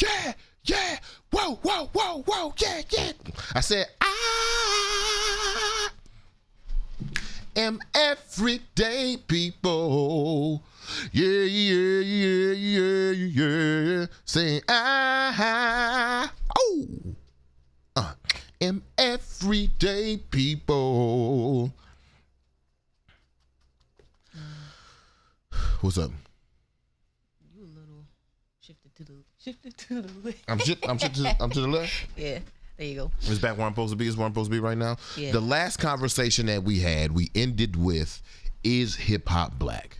yeah, yeah, whoa, whoa, whoa, whoa, yeah, yeah. I said, I am everyday people. Yeah, yeah, yeah, yeah, yeah. Saying, am everyday people. What's up? You a little shifted to the left. I'm to the left. Yeah, there you go. It's back where I'm supposed to be. It's where I'm supposed to be right now. Yeah. The last conversation that we had, we ended with, is hip hop black?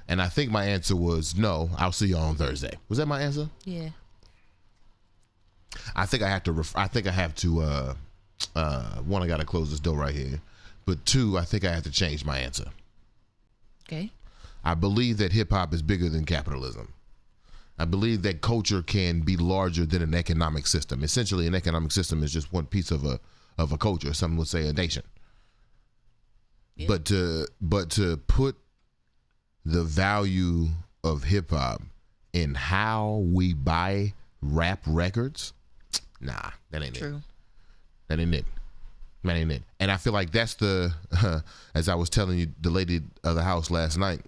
And I think my answer was no. I'll see you on Thursday. Was that my answer? Yeah. I think I have to. One, I got to close this door right here. But two, I think I have to change my answer. Okay. I believe that hip hop is bigger than capitalism. I believe that culture can be larger than an economic system. Essentially, an economic system is just one piece of a culture. Some would say a nation. Yeah. But to put the value of hip hop in how we buy rap records, nah, that ain't true. It. That ain't it. That ain't it. And I feel like that's the, as I was telling you, the lady of the house last night,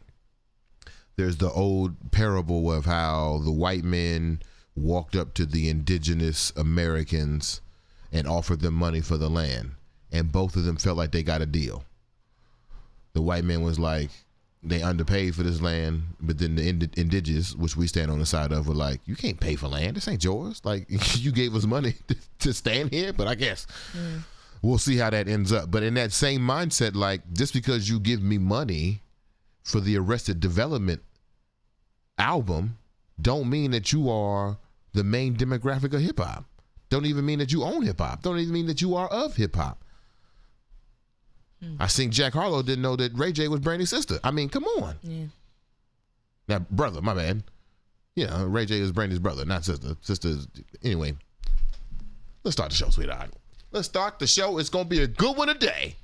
there's the old parable of how the white men walked up to the indigenous Americans and offered them money for the land. And both of them felt like they got a deal. The white man was like, they underpaid for this land, but then the indigenous, which we stand on the side of, were like, you can't pay for land. This ain't yours. Like, you gave us money to stand here, but I guess we'll see how that ends up. But in that same mindset, like, just because you give me money for the Arrested Development album don't mean that you are the main demographic of hip-hop. Don't even mean that you own hip-hop. Don't even mean that you are of hip-hop. I seen Jack Harlow didn't know that Ray J was Brandy's sister. I mean, come on. Yeah. Now, brother, my bad. Yeah, Ray J is Brandy's brother, not sister. Sisters. Anyway, let's start the show, sweetheart. Let's start the show. It's going to be a good one today.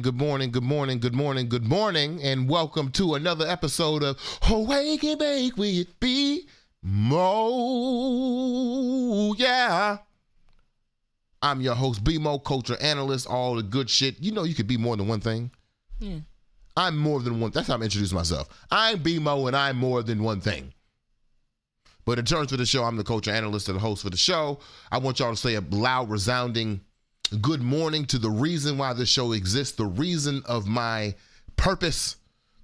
Good morning, good morning, good morning, good morning, and welcome to another episode of Awake and Bake with BeMo. Yeah. I'm your host, BeMo, culture analyst, all the good shit. You know you could be more than one thing. Yeah. I'm more than one. That's how I'm introducing myself. I'm BeMo and I'm more than one thing. But in terms of the show, I'm the culture analyst and the host for the show. I want y'all to say a loud, resounding good morning to the reason why this show exists, the reason of my purpose.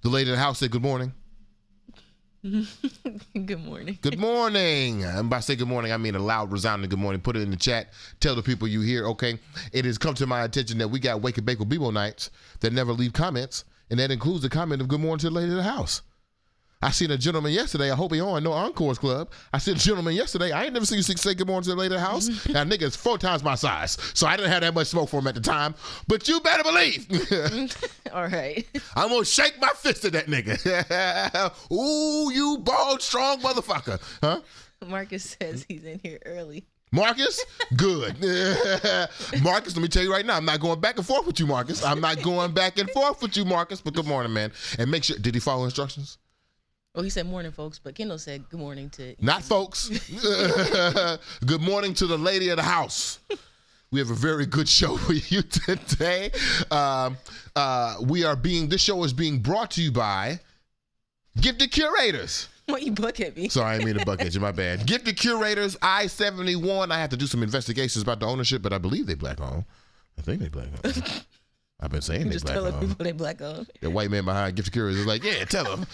The lady in the house said good morning. Good morning. Good morning. And by say good morning, I mean a loud, resounding good morning. Put it in the chat. Tell the people you hear, okay? It has come to my attention that we got Wake and Bake with BeMo nights that never leave comments, and that includes the comment of good morning to the lady in the house. I seen a gentleman yesterday. I hope he on No Encores Club. I seen a gentleman yesterday. I ain't never seen you say good morning to the lady in the house. Now, nigga is 4 times my size, so I didn't have that much smoke for him at the time. But you better believe. All right. I'm going to shake my fist at that nigga. Ooh, you bald, strong motherfucker. Huh? Marcus says he's in here early. Marcus? Good. Marcus, let me tell you right now, I'm not going back and forth with you, Marcus. I'm not going back and forth with you, Marcus. But good morning, man. And make sure, did he follow instructions? Well, he said morning, folks, but Kendall said good morning to... Not folks. Good morning to the lady of the house. We have a very good show for you today. This show is being brought to you by Gifted Curators. Why you buck at me? Sorry, I didn't mean to buck at you, my bad. Gifted Curators, I-71. I have to do some investigations about the ownership, but I believe they black owned. I think they black owned. I've been saying You they just black telling owned. people they black owned. The white man behind Gift Curious is like, yeah, tell them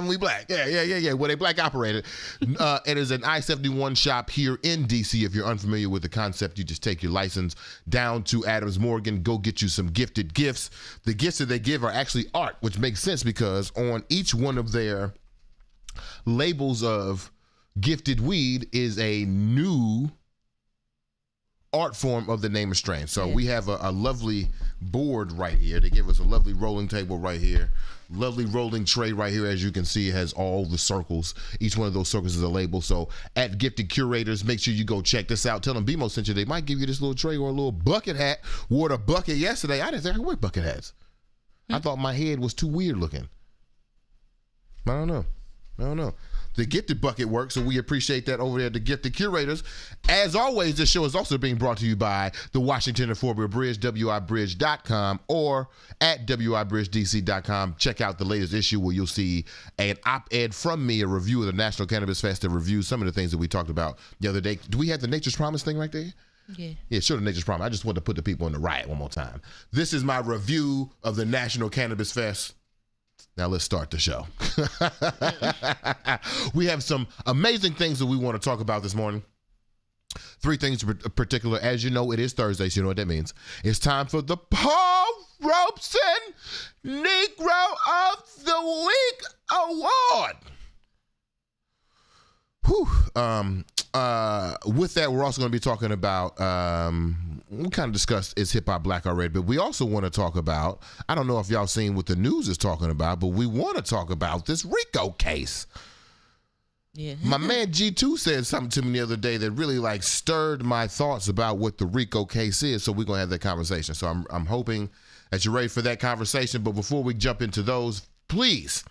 we black. Yeah. Well, they black operated. It is an I-71 shop here in DC. If you're unfamiliar with the concept, you just take your license down to Adams Morgan, go get you some gifted gifts. The gifts that they give are actually art, which makes sense because on each one of their labels of gifted weed is a new art form of the name of strain. So we have a lovely board right here. They give us a lovely rolling table right here. Lovely rolling tray right here. As you can see, it has all the circles. Each one of those circles is a label. So at Gifted Curators, make sure you go check this out. Tell them BeMo sent you. They might give you this little tray or a little bucket hat. Wore the bucket yesterday. I didn't think I could wear bucket hats. I thought my head was too weird looking. I don't know. The Gifted Bucket works, so we appreciate that over there at the Gifted Curators. As always, this show is also being brought to you by the Washington and Fort Worth Bridge, wibridge.com, or at wibridgedc.com. Check out the latest issue where you'll see an op-ed from me, a review of the National Cannabis Fest, that reviews some of the things that we talked about the other day. Do we have the Nature's Promise thing right there? Yeah, sure, the Nature's Promise. I just wanted to put the people in the riot one more time. This is my review of the National Cannabis Fest. Now let's start the show. We have some amazing things that we want to talk about this morning. 3 things in particular. As you know, it is Thursday, so you know what that means. It's time for the Paul Robeson Negro of the Week Award. With that, we're also going to be talking about, we kind of discussed is hip hop black already, but we also want to talk about, I don't know if y'all seen what the news is talking about, but we want to talk about this RICO case. Yeah. My man G2 said something to me the other day that really like stirred my thoughts about what the RICO case is. So we're going to have that conversation. So I'm hoping that you're ready for that conversation. But before we jump into those, please,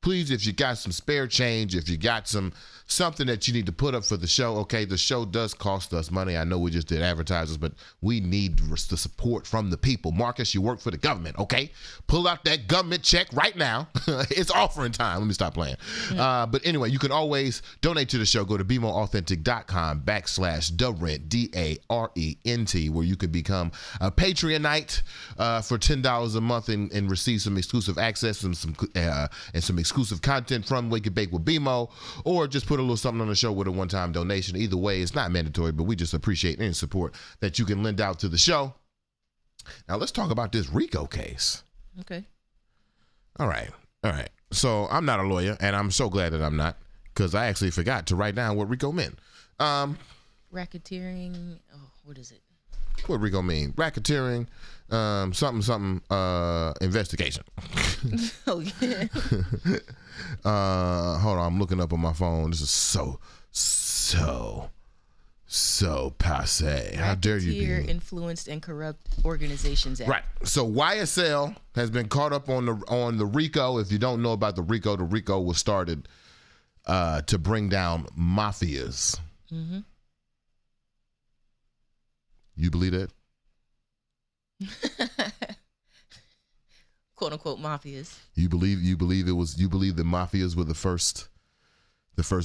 if you got some spare change, if you got something that you need to put up for the show, okay, the show does cost us money. I know we just did advertisers, but we need the support from the people. Marcus, you work for the government, okay? Pull out that government check right now. It's offering time. Let me stop playing. But anyway, you can always donate to the show. Go to BeMoAuthentic.com/DaRent, DARENT, where you can become a Patreonite for $10 a month and receive some exclusive access and some exclusive content from Wake and Bake with BeMo, or just put a little something on the show with a one-time donation. Either way, it's not mandatory, but we just appreciate any support that you can lend out to the show. Now let's talk about this RICO case. Okay. All right. So I'm not a lawyer, and I'm so glad that I'm not, because I actually forgot to write down what RICO meant. Racketeering. Oh, what is it? What RICO mean? Racketeering, something, investigation. Oh, yeah. Hold on, I'm looking up on my phone. This is so passe. How dare you be? Influenced and corrupt organizations act. Right. So YSL has been caught up on the RICO. If you don't know about the RICO was started to bring down mafias. Mm-hmm. You believe that? Quote unquote mafias. You believe the mafias were the first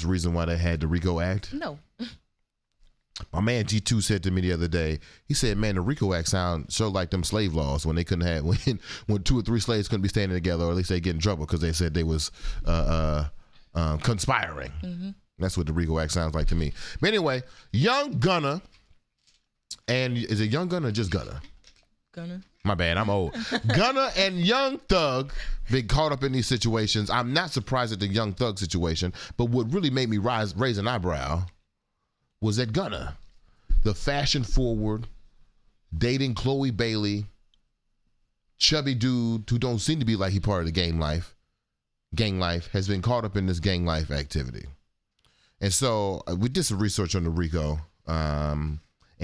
reason why they had the RICO Act? No. My man G2 said to me the other day, he said, man, the RICO Act so like them slave laws when they couldn't have, when 2 or 3 slaves couldn't be standing together, or at least they get in trouble because they said they was conspiring. Mm-hmm. That's what the RICO Act sounds like to me. But anyway, Young Gunna, and is it Young Gunna or just Gunna? Gunna. My bad, I'm old. Gunna and Young Thug been caught up in these situations. I'm not surprised at the Young Thug situation, but what really made me raise an eyebrow was that Gunna, the fashion-forward, dating Chloe Bailey, chubby dude who don't seem to be like he part of the gang life, has been caught up in this gang life activity. And so we did some research on the RICO. And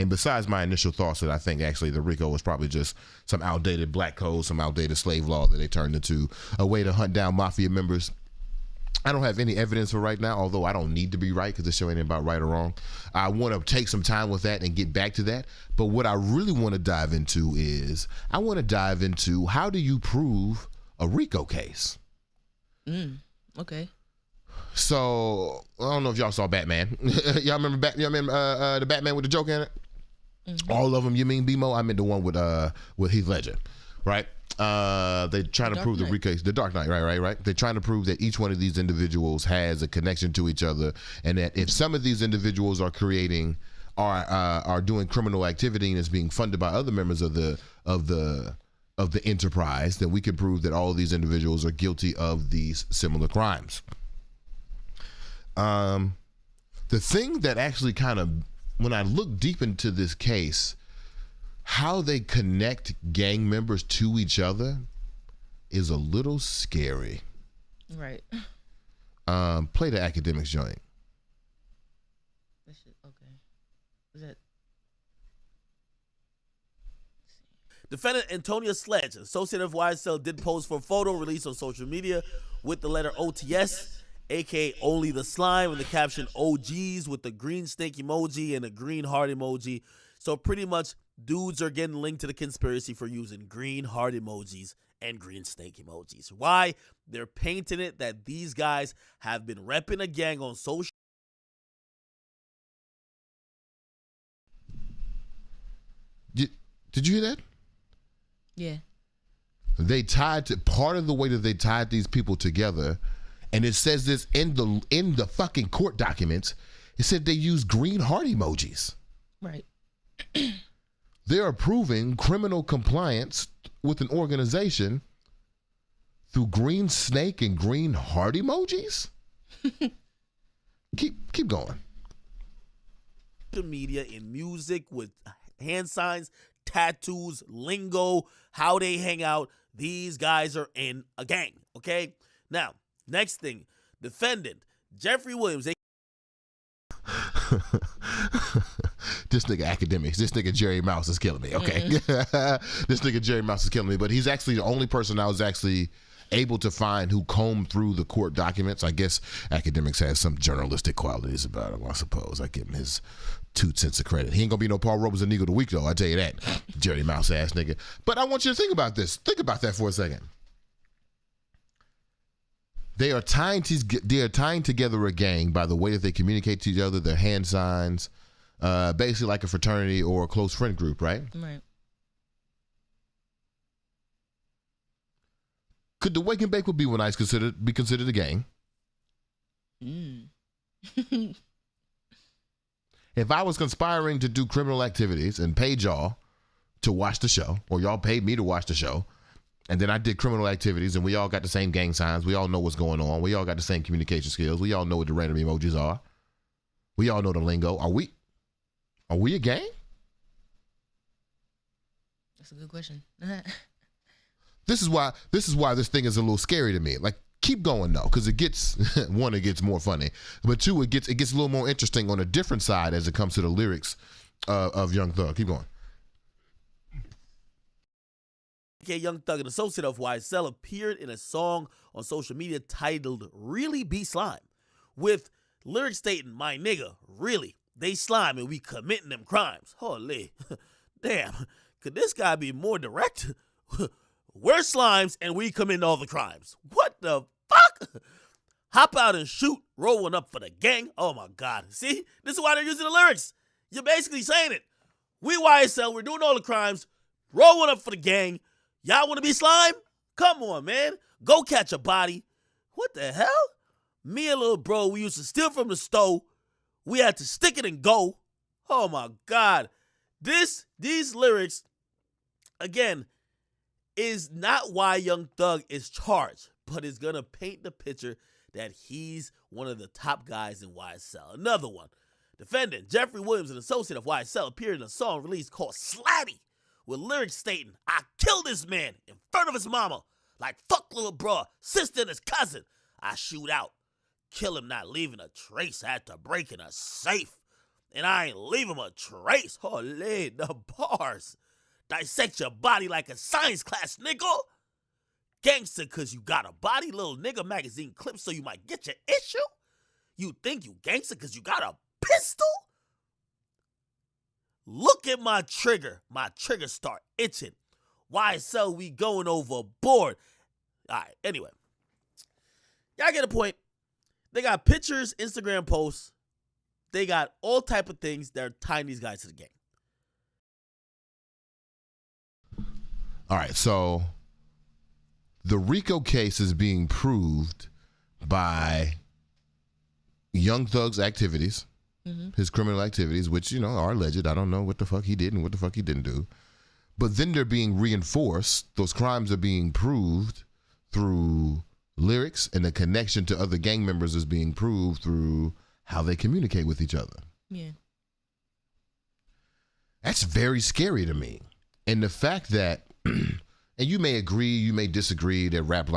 besides my initial thoughts that I think actually the RICO was probably just some outdated black code, some outdated slave law that they turned into a way to hunt down mafia members, I don't have any evidence for right now, although I don't need to be right because this show ain't about right or wrong. I want to take some time with that and get back to that. But what I really want to dive into is how do you prove a RICO case? Okay. So I don't know if y'all saw Batman. Y'all remember the Batman with the Joker in it? Mm-hmm. All of them. You mean BeMo? I meant the one with Heath Ledger. right? They're trying to prove the Dark Knight, right. They're trying to prove that each one of these individuals has a connection to each other, and that if some of these individuals are doing criminal activity and is being funded by other members of the enterprise, then we can prove that all of these individuals are guilty of these similar crimes. The thing that actually kind of, when I look deep into this case, how they connect gang members to each other is a little scary. Right. Play the academics joint. Okay. Is that? Defendant Antonia Sledge, associate of YSL, did post for a photo released on social media with the letter OTS, aka only the slime, and the caption OGs with the green snake emoji and a green heart emoji. So pretty much dudes are getting linked to the conspiracy for using green heart emojis and green snake emojis. Why? They're painting it that these guys have been repping a gang on social. Did you hear that? Yeah. They tied to part of the way that they tied these people together, and it says this in the fucking court documents. It said they use green heart emojis. Right. They're approving criminal compliance with an organization through green snake and green heart emojis. keep going. Media in music with hand signs, tattoos, lingo, how they hang out. These guys are in a gang. Okay. Now, next thing, defendant Jeffrey Williams. This nigga academics. This nigga Jerry Mouse is killing me. Okay. This nigga Jerry Mouse is killing me. But he's actually the only person I was actually able to find who combed through the court documents. I guess academics has some journalistic qualities about him, I suppose. I give him his 2 cents of credit. He ain't gonna be no Paul Roberts and Eagle of the Week, though. I tell you that. Jerry Mouse ass nigga. But I want you to think about this. Think about that for a second. They are tying together a gang by the way that they communicate to each other, their hand signs, basically like a fraternity or a close friend group, right? Right. Could the Wake and Bake with B1 Ice be considered a gang? If I was conspiring to do criminal activities and paid y'all to watch the show, or y'all paid me to watch the show, and then I did criminal activities and we all got the same gang signs, we all know what's going on, we all got the same communication skills, we all know what the random emojis are, we all know the lingo, are we a gang? That's a good question. This is why this thing is a little scary to me. Like, keep going though, because it gets one, it gets more funny, but two, it gets a little more interesting on a different side as it comes to the lyrics of Young Thug. Keep going. Young Thug, an associate of YSL, appeared in a song on social media titled Really Be Slime, with lyrics stating, "My nigga, really, they slime and we committing them crimes." Holy, damn, could this guy be more direct? We're slimes and we commit all the crimes. What the fuck? Hop out and shoot, roll one up for the gang. Oh my God. See, this is why they're using the lyrics. You're basically saying it. We YSL, we're doing all the crimes. Roll one up for the gang. Y'all want to be slime? Come on, man. Go catch a body. What the hell? Me and little bro, we used to steal from the stove. We had to stick it and go. Oh my God. These lyrics, again, is not why Young Thug is charged, but is going to paint the picture that he's one of the top guys in YSL. Another one. Defendant Jeffrey Williams, an associate of YSL, appeared in a song released called Slatty, with lyrics stating, "I killed this man in front of his mama. Like fuck little bro, sister and his cousin. I shoot out. Kill him not leaving a trace. I had to break in a safe. And I ain't leave him a trace." Holy, the bars. Dissect your body like a science class, nigga. Gangster cause you got a body, little nigga. Magazine clips so you might get your issue. You think you gangster cause you got a pistol? Look at my trigger. My trigger start itching. YSL, we going overboard. All right, anyway. Y'all get a point. They got pictures, Instagram posts. They got all type of things that are tying these guys to the game. All right, so the RICO case is being proved by Young Thug's activities, his criminal activities, which, you know, are alleged. I don't know what the fuck he did and what the fuck he didn't do. But then they're being reinforced. Those crimes are being proved through lyrics, and the connection to other gang members is being proved through how they communicate with each other. Yeah. That's very scary to me. And the fact that, and you may agree, you may disagree that rap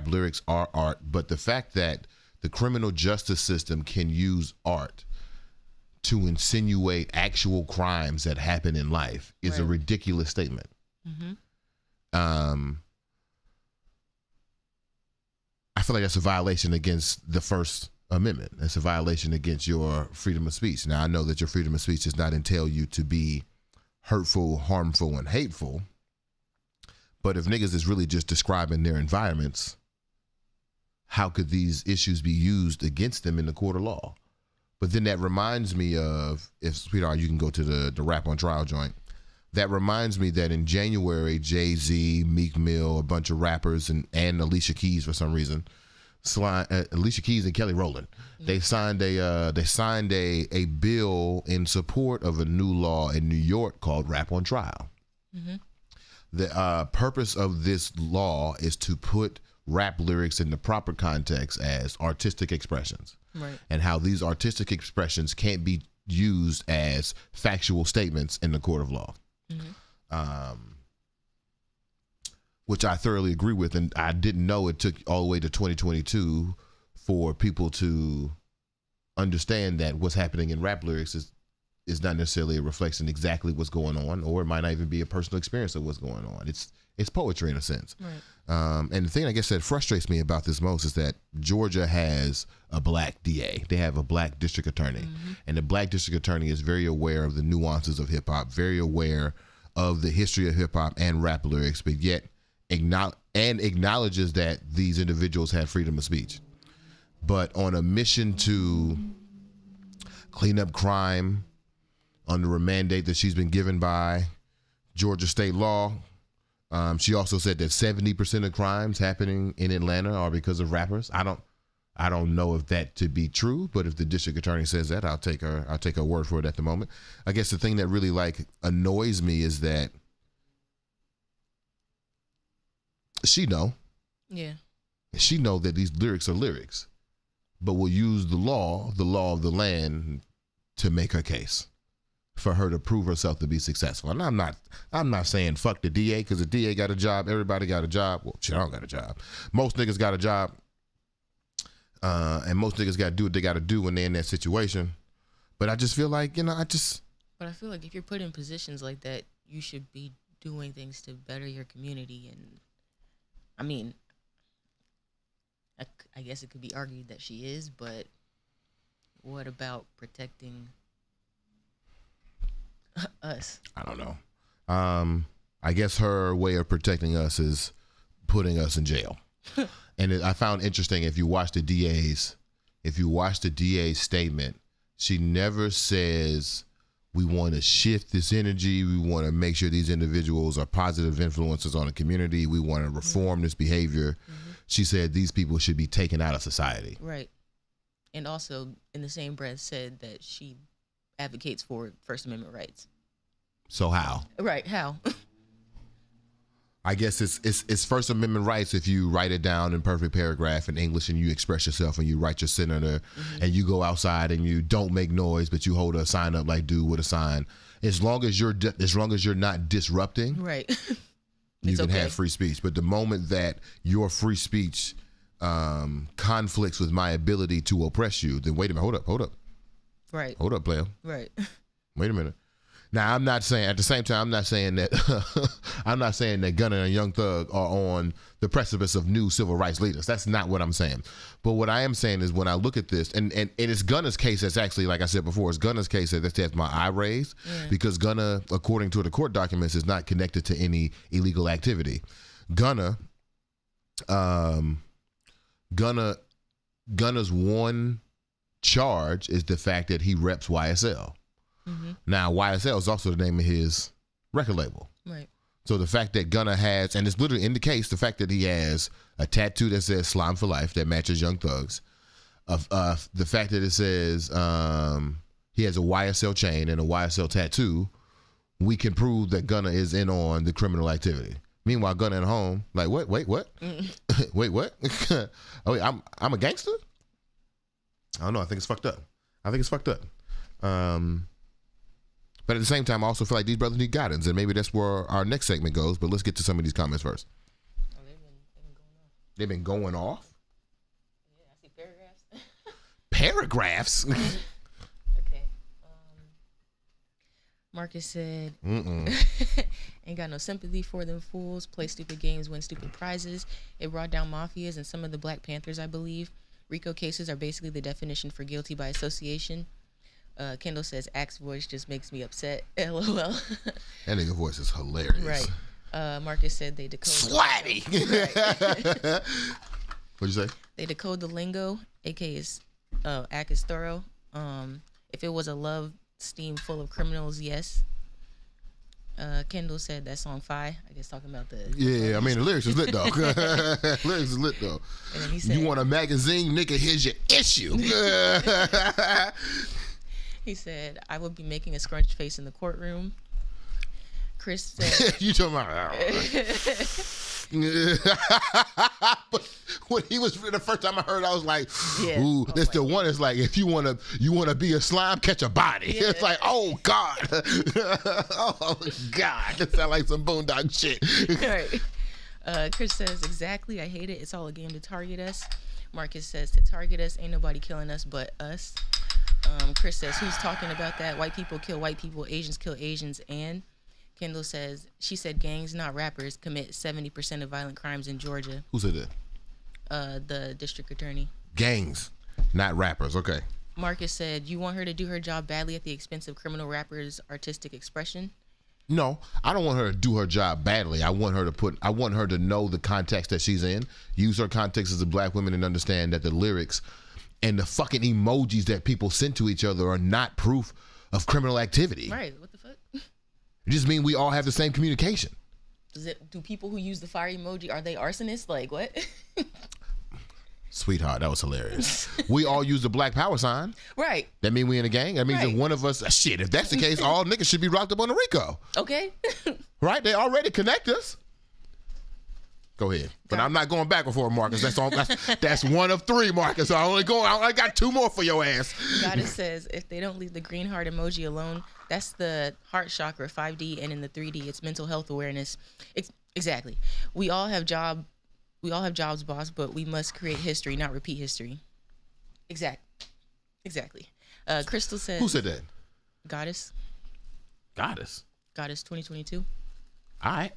lyrics are art, but the fact that the criminal justice system can use art to insinuate actual crimes that happen in life is a ridiculous statement. I feel like that's a violation against the First Amendment. That's a violation against your freedom of speech. Now, I know that your freedom of speech does not entail you to be hurtful, harmful, and hateful, but if niggas is really just describing their environments, how could these issues be used against them in the court of law? But then that reminds me of, if sweetheart, you can go to the rap on trial joint. That reminds me that in January, Jay-Z, Meek Mill, a bunch of rappers, and Alicia Keys for some reason, Alicia Keys and Kelly Rowland, they signed a bill in support of a new law in New York called Rap on Trial. The purpose of this law is to put rap lyrics in the proper context as artistic expressions, and how these artistic expressions can't be used as factual statements in the court of law. Which I thoroughly agree with, and I didn't know it took all the way to 2022 for people to understand that what's happening in rap lyrics is not necessarily a reflection exactly what's going on, or it might not even be a personal experience of what's going on. It's poetry in a sense. And the thing I guess that frustrates me about this most is that Georgia has a black DA. They have a black district attorney, and the black district attorney is very aware of the nuances of hip hop, very aware of the history of hip hop and rap lyrics, but yet acknowledges that these individuals have freedom of speech. But on a mission to clean up crime under a mandate that she's been given by Georgia state law, she also said that 70% of crimes happening in Atlanta are because of rappers. I don't know if that to be true, but if the district attorney says that, I'll take her word for it at the moment. I guess the thing that really annoys me is that she know that these lyrics are lyrics, but will use the law of the land to make her case, for her to prove herself to be successful. And I'm not saying fuck the DA, because the DA got a job, everybody got a job. Well, shit, I don't got a job. Most niggas got a job, and most niggas got to do what they got to do when they're in that situation. But I just feel like, But I feel like if you're put in positions like that, you should be doing things to better your community. And I mean, I guess it could be argued that she is, but what about protecting us? I don't know. I guess her way of protecting us is putting us in jail. And I found interesting, if you watch the DA's statement, she never says we want to shift this energy, we want to make sure these individuals are positive influences on the community, we want to reform this behavior. She said these people should be taken out of society. Right. And also, in the same breath, said that she advocates for First Amendment rights. So how? Right, how? I guess it's First Amendment rights if you write it down in perfect paragraph in English and you express yourself and you write your senator and you go outside and you don't make noise, but you hold a sign up like dude with a sign. As long as you're not disrupting, right, you can have free speech. But the moment that your free speech conflicts with my ability to oppress you, then wait a minute, hold up. Right. Hold up, player. Right. Wait a minute. Now, I'm not saying, at the same time, I'm not saying that Gunna and Young Thug are on the precipice of new civil rights leaders. That's not what I'm saying. But what I am saying is, when I look at this, and it's Gunna's case that's actually, like I said before, it's Gunna's case that has my eye raised, because Gunna, according to the court documents, is not connected to any illegal activity. Gunna's one charge is the fact that he reps YSL. Now, YSL is also the name of his record label. Right. So the fact that Gunna has, and it's literally in the case, the fact that he has a tattoo that says "Slime for Life" that matches Young Thug's, the fact that it says he has a YSL chain and a YSL tattoo, we can prove that Gunna is in on the criminal activity. Meanwhile, Gunna at home, like, what? Wait, what? Wait, what? Oh, wait, I'm a gangster? I don't know. I think it's fucked up. But at the same time, I also feel like these brothers need guidance, and maybe that's where our next segment goes. But let's get to some of these comments first. Oh, they've been going off. They've been going off? Yeah, I see paragraphs. Paragraphs? Okay. Marcus said, ain't got no sympathy for them fools. Play stupid games, win stupid prizes. It brought down mafias and some of the Black Panthers, I believe. RICO cases are basically the definition for guilty by association. Kendall says, Axe voice just makes me upset. LOL. That nigga voice is hilarious. Right. Marcus said they decode. Swatty! What'd you say? They decode the lingo. AK is, Act is thorough. If it was a love steam full of criminals, yes. Kendall said that song "Fi." I guess talking about the. Yeah, I mean the lyrics is lit though. Lyrics is lit though. And then he said, "You want a magazine, nigga? Here's your issue." He said, "I would be making a scrunched face in the courtroom." Chris said, "You talking about?" But when he was the first time I heard, I was like, Yeah. "Ooh, Oh that's my the one." It's like if you wanna be a slime, catch a body. Yeah. It's like, oh God, oh God, that sound like some boondock shit. Right. Chris says, "Exactly. I hate it. It's all a game to target us." Marcus says, "To target us, ain't nobody killing us but us." Chris says, "Who's talking about that? White people kill white people. Asians kill Asians." And Kendall says, "She said gangs, not rappers, commit 70% of violent crimes in Georgia." Who said that? The district attorney. Gangs, not rappers. Okay. Marcus said, "You want her to do her job badly at the expense of criminal rappers' artistic expression?" No, I don't want her to do her job badly. I want her to know the context that she's in, use her context as a Black woman, and understand that the lyrics and the fucking emojis that people send to each other are not proof of criminal activity. Right. What the fuck? It just means we all have the same communication. Do people who use the fire emoji, are they arsonists? Like, what? Sweetheart, that was hilarious. We all use the Black Power sign. Right. That mean we in a gang? That means Right. if one of us, shit, if that's the case, all niggas should be rocked up on the RICO. Okay. Right? They already connect us. Go ahead. But I'm not going back and forth, Marcus. That's one of three, Marcus. I only got two more for your ass. Goddess says, if they don't leave the green heart emoji alone, that's the heart chakra 5D, and in the 3D, it's mental health awareness. Exactly. We all have jobs, boss, but we must create history, not repeat history. Exactly. Crystal says, Who said that? Goddess Goddess. 2022. All right.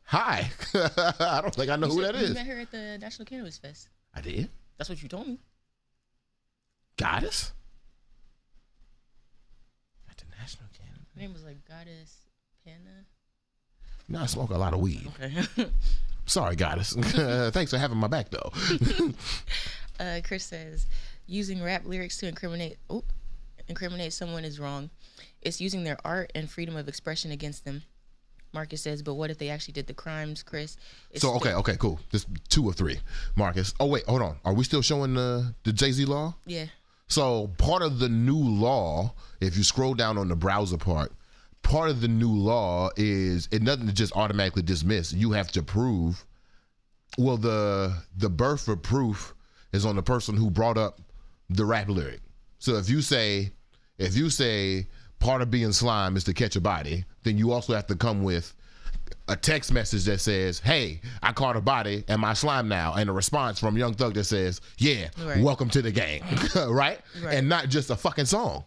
Hi. I don't think I know who that You is. met her at the National Cannabis Fest. I did. That's what you told me. Goddess? At the National Cannabis. Her name was like Goddess Panna. No, I smoke a lot of weed. Okay. Sorry, Goddess. Thanks for having my back, though. Chris says, using rap lyrics to incriminate someone is wrong. It's using their art and freedom of expression against them. Marcus says, but what if they actually did the crimes, Chris? Okay, cool. Just 2 or 3, Marcus. Oh, wait, hold on. Are we still showing the Jay-Z law? Yeah. So part of the new law, if you scroll down on the browser part of the new law is it doesn't just automatically dismiss. You have to prove. Well, the birth of proof is on the person who brought up the rap lyric. So if you say part of being slime is to catch a body, then you also have to come with a text message that says, "Hey, I caught a body. Am I slime now?" And a response from Young Thug that says, "Yeah, right. Welcome to the gang." Right? And not just a fucking song.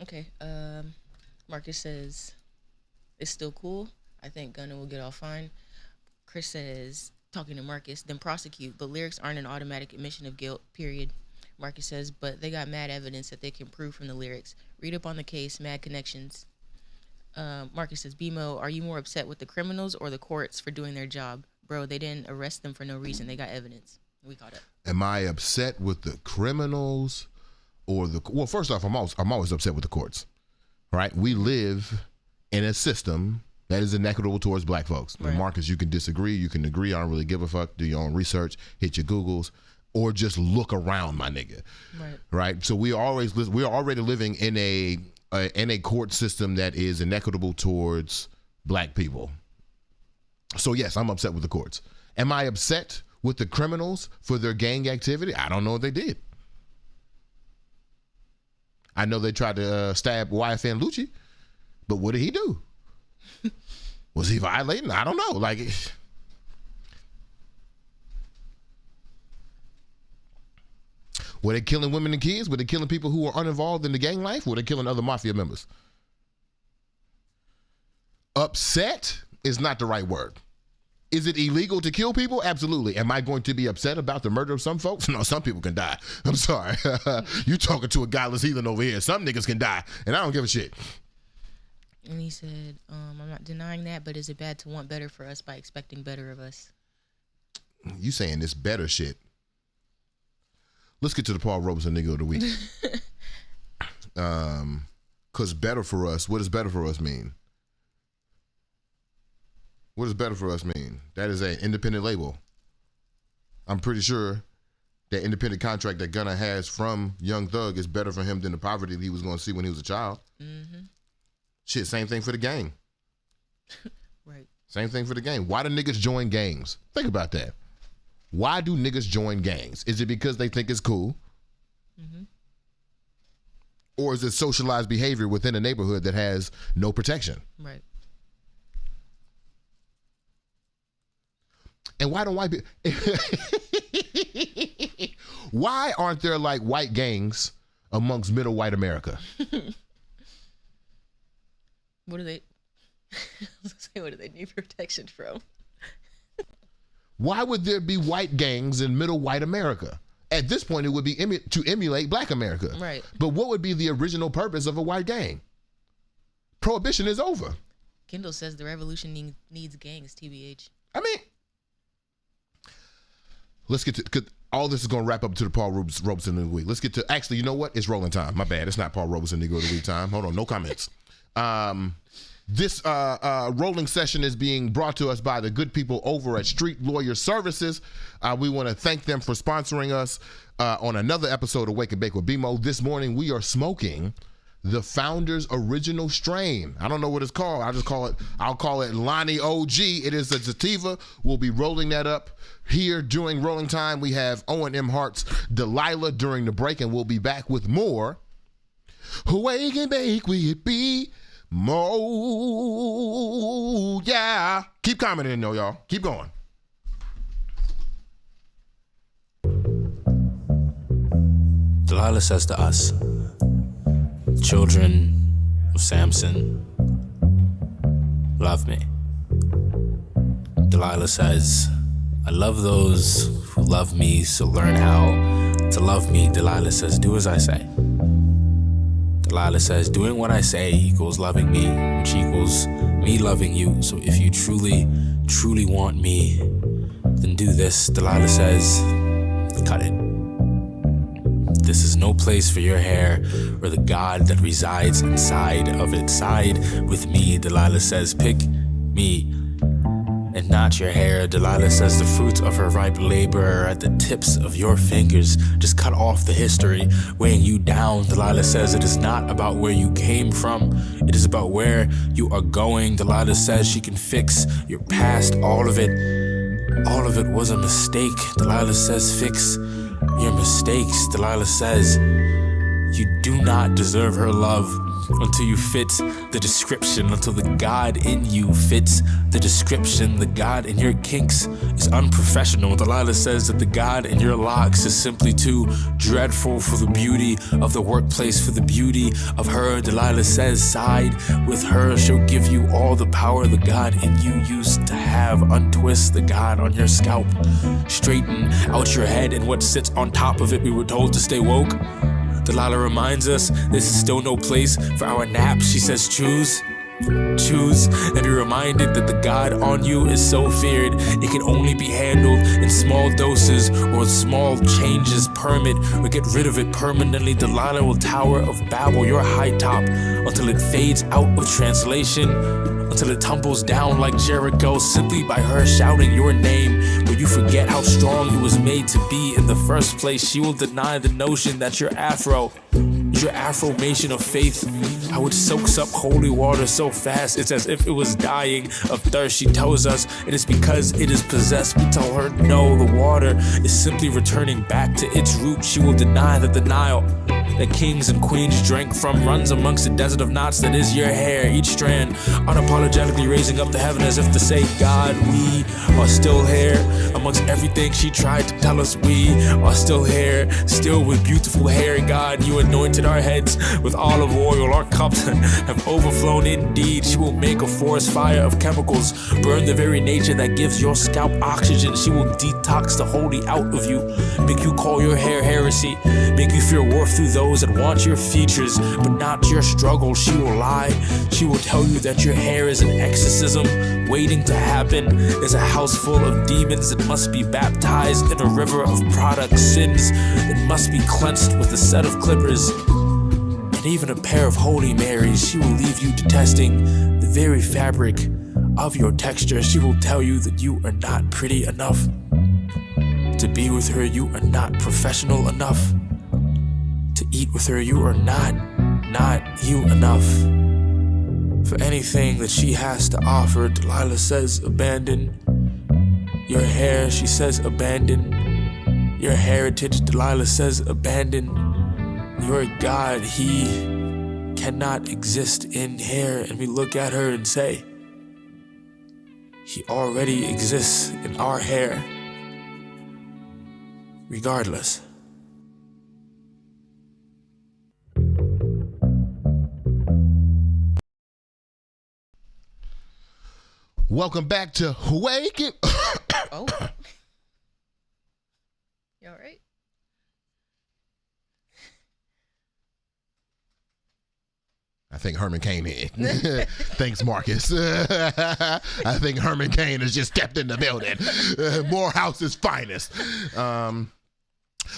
Okay. Marcus says, it's still cool. I think Gunna will get off fine. Chris says, talking to Marcus, then prosecute, but lyrics aren't an automatic admission of guilt, period. Marcus says, but they got mad evidence that they can prove from the lyrics. Read up on the case, mad connections. Marcus says, BeMo, are you more upset with the criminals or the courts for doing their job? Bro, they didn't arrest them for no reason. They got evidence. We caught up. Am I upset with the criminals or well, first off, I'm always upset with the courts. right? We live in a system that is inequitable towards black folks. Right. Marcus, you can disagree, you can agree, I don't really give a fuck, do your own research, hit your Googles, or just look around, my nigga. Right? So we are already living in a court system that is inequitable towards black people. So yes, I'm upset with the courts. Am I upset with the criminals for their gang activity? I don't know what they did. I know they tried to stab YFN Lucci, but what did he do? Was he violating? I don't know. Like, were they killing women and kids? Were they killing people who were uninvolved in the gang life? Were they killing other mafia members? Upset is not the right word. Is it illegal to kill people? Absolutely. Am I going to be upset about the murder of some folks? No, some people can die. I'm sorry. You talking to a godless heathen over here. Some niggas can die, and I don't give a shit. And he said, I'm not denying that, but is it bad to want better for us by expecting better of us? You saying this better shit. Let's get to the Paul Robeson nigga of the week. Because better for us, what does better for us mean? What does better for us mean? That is an independent label. I'm pretty sure that independent contract that Gunna has from Young Thug is better for him than the poverty that he was going to see when he was a child. Mm-hmm. Shit, same thing for the gang. Right. Same thing for the gang. Why do niggas join gangs? Think about that. Why do niggas join gangs? Is it because they think it's cool? Mm-hmm. Or is it socialized behavior within a neighborhood that has no protection? Right. And why don't white people... Why aren't there like white gangs amongst middle white America? What do they... what do they need protection from? Why would there be white gangs in middle white America? At this point, it would be to emulate black America. Right. But what would be the original purpose of a white gang? Prohibition is over. Kendall says the revolution needs gangs, TBH. I mean... Let's get to, cause all this is going to wrap up to the Paul Robeson of the week. Let's get to, actually, you know what? It's rolling time. My bad. It's not Paul Robeson Negro of the week time. Hold on. No comments. This rolling session is being brought to us by the good people over at Street Lawyer Services. We want to thank them for sponsoring us on another episode of Wake and Bake with BeMo. This morning, we are smoking the Founder's Original Strain. I don't know what it's called. I'll call it Lonnie OG. It is a sativa. We'll be rolling that up here during rolling time. We have Owen M. Hart's Delilah during the break, and we'll be back with more Wake and Bake with BeMo. Yeah. Keep commenting though, y'all. Keep going. Delilah says to us, children of Samson, love me. Delilah says, I love those who love me, so learn how to love me. Delilah says, do as I say. Delilah says, doing what I say equals loving me, which equals me loving you. So if you truly, truly want me, then do this. Delilah says, cut it. This is no place for your hair or the God that resides inside of it. Side with me, Delilah says, pick me and not your hair. Delilah says the fruits of her ripe labor are at the tips of your fingers. Just cut off the history weighing you down. Delilah says it is not about where you came from. It is about where you are going. Delilah says she can fix your past. All of it was a mistake. Delilah says fix your mistakes. Delilah says you do not deserve her love until you fit the description, until the God in you fits the description. The God in your kinks is unprofessional. Delilah says that the God in your locks is simply too dreadful for the beauty of the workplace, for the beauty of her. Delilah says side with her, she'll give you all the power the God in you used to have. Untwist the God on your scalp, straighten out your head and what sits on top of it. We were told to stay woke. Delilah reminds us this is still no place for our naps. She says choose Choose and be reminded that the God on you is so feared it can only be handled in small doses or small changes. Permit or get rid of it permanently. Delilah will tower of Babel, your high top, until it fades out of translation, until it tumbles down like Jericho, simply by her shouting your name. When you forget how strong it was made to be in the first place, she will deny the notion that your afro is your affirmation of faith. How it soaks up holy water so fast, it's as if it was dying of thirst. She tells us it is because it is possessed. We tell her no, the water is simply returning back to its root. She will deny that the Nile that kings and queens drank from runs amongst the desert of knots that is your hair. Each strand unapologetically raising up to heaven as if to say, God, we are still here. Amongst everything she tried to tell us, we are still here, still with beautiful hair. God, you anointed our heads with olive oil. Our cups have overflown indeed. She will make a forest fire of chemicals, burn the very nature that gives your scalp oxygen. She will detox the holy out of you, make you call your hair heresy, make you fear worth through those that want your features but not your struggle. She will lie. She will tell you that your hair is an exorcism waiting to happen. There's a house full of demons that must be baptized in a river of product sins that must be cleansed with a set of clippers and even a pair of Holy Marys. She will leave you detesting the very fabric of your texture. She will tell you that you are not pretty enough to be with her. You are not professional enough to eat with her. You are not you enough for anything that she has to offer. Delilah says abandon your hair. She says abandon your heritage. Delilah says abandon your God. He cannot exist in hair. And we look at her and say, he already exists in our hair regardless. Welcome back to Wake It. Oh. You all right? I think Herman Cain here. Thanks, Marcus. I think Herman Cain has just stepped in the building. Morehouse's finest.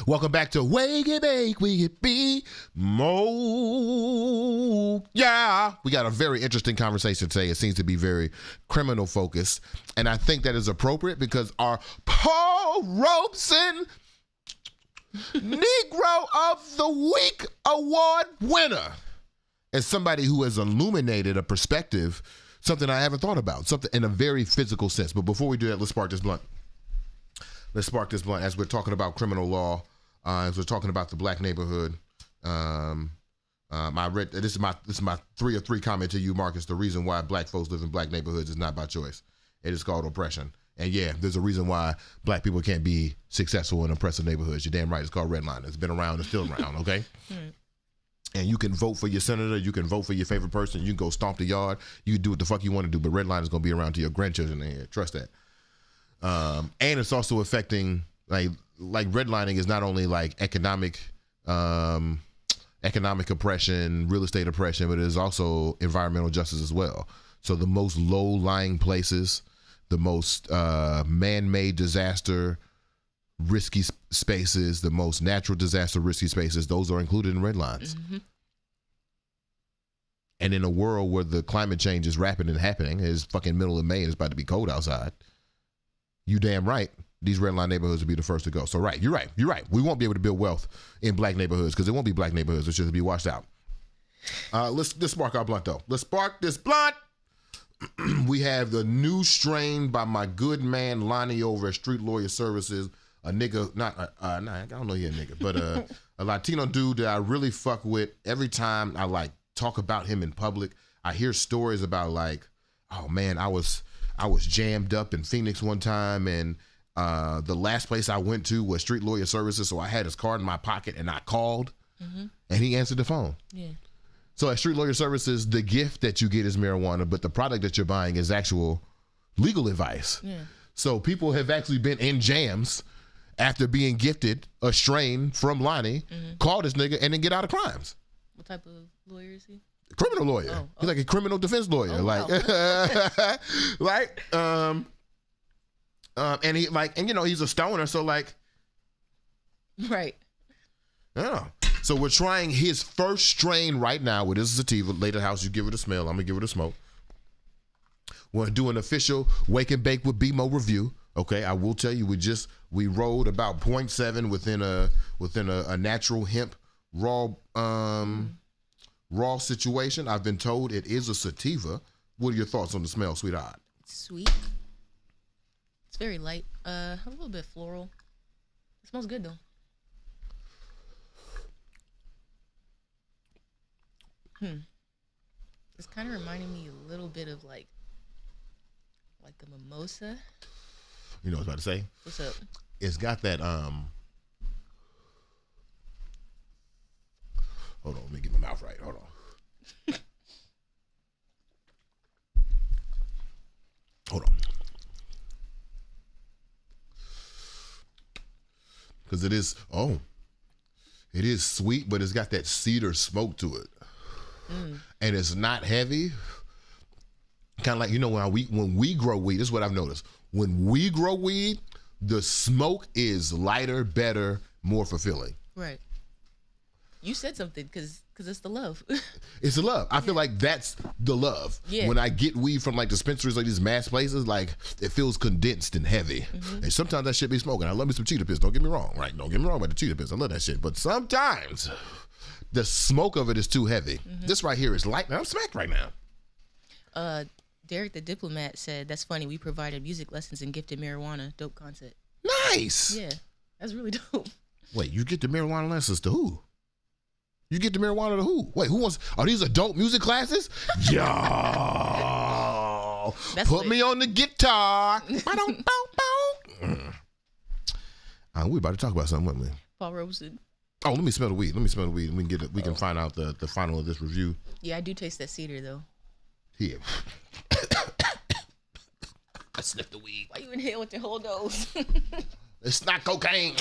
Welcome back to Wake It Bake, We It Be Mo. Yeah. We got a very interesting conversation today. It seems to be very criminal focused. And I think that is appropriate because our Paul Robeson Negro of the Week award winner is somebody who has illuminated a perspective, something I haven't thought about, something in a very physical sense. But before we do that, let's spark this blunt. Let's spark this blunt as we're talking about criminal law, as we're talking about the black neighborhood. I read this is my 3 of 3 comment to you, Marcus. The reason why black folks live in black neighborhoods is not by choice. It is called oppression. And yeah, there's a reason why black people can't be successful in oppressive neighborhoods. You're damn right. It's called redlining. It's been around. It's still around. Okay. And you can vote for your senator. You can vote for your favorite person. You can go stomp the yard. You can do what the fuck you want to do. But redlining is going to be around to your grandchildren in here. Trust that. And it's also affecting like redlining is not only like economic oppression, real estate oppression, but it is also environmental justice as well. So the most low-lying places, the most man-made disaster risky spaces, the most natural disaster risky spaces, those are included in red lines. Mm-hmm. And in a world where the climate change is rapid and happening, it's fucking middle of May and it's about to be cold outside, you damn right these red line neighborhoods will be the first to go. So you're right. We won't be able to build wealth in black neighborhoods because it won't be black neighborhoods. It's just to be washed out. Let's spark our blunt though. Let's spark this blunt. We have the new strain by my good man Lonnie over at Street Lawyer Services. A nigga, I don't know he a nigga, but a Latino dude that I really fuck with. Every time I like talk about him in public, I hear stories about like, oh man, I was jammed up in Phoenix one time, and the last place I went to was Street Lawyer Services, so I had his card in my pocket and I called, and he answered the phone. Yeah. So at Street Lawyer Services, the gift that you get is marijuana, but the product that you're buying is actual legal advice. Yeah. So people have actually been in jams after being gifted a strain from Lonnie, call this nigga, and then get out of crimes. What type of lawyer is he? Criminal lawyer. Oh, He's like a criminal defense lawyer. Oh, like, and he like, and you know, he's a stoner, so like, Right. yeah. So we're trying his first strain right now with this sativa. Later house, you give it a smell. I'm gonna give it a smoke. We're gonna do an official wake and bake with BeMo review. Okay, I will tell you, we rolled about 0.7 within a natural hemp raw situation. I've been told it is a sativa. What are your thoughts on the smell, sweetheart? It's sweet. It's very light. A little bit floral. It smells good though. It's kind of reminding me a little bit of like a mimosa. You know what I was about to say? What's up? It's got that hold on, let me get my mouth right. Hold on. Hold on. Because it is sweet, but it's got that cedar smoke to it. And it's not heavy. Kind of like, you know, when we grow weed, this is what I've noticed. When we grow weed, the smoke is lighter, better, more fulfilling. Right. You said something because it's the love. It's the love. I feel like that's the love. Yeah. When I get weed from like dispensaries, like these mass places, like it feels condensed and heavy. And sometimes that shit be smoking. I love me some cheetah piss. Don't get me wrong. Right? Don't get me wrong about the cheetah piss. I love that shit. But sometimes the smoke of it is too heavy. This right here is light. I'm smacked right now. Derek the Diplomat said, "That's funny. We provided music lessons and gifted marijuana. Dope concept." Nice. Yeah, that's really dope. Wait, you get the marijuana lessons to who? You get the marijuana to who? Wait, who wants? Are these adult music classes? Yo, put me on the guitar. We about to talk about something, weren't we? Paul Robeson. Oh, let me smell the weed. We can get it. We can find out the final of this review. Yeah, I do taste that cedar though. Here. I sniffed the weed. Why you inhale with your whole nose? It's not cocaine.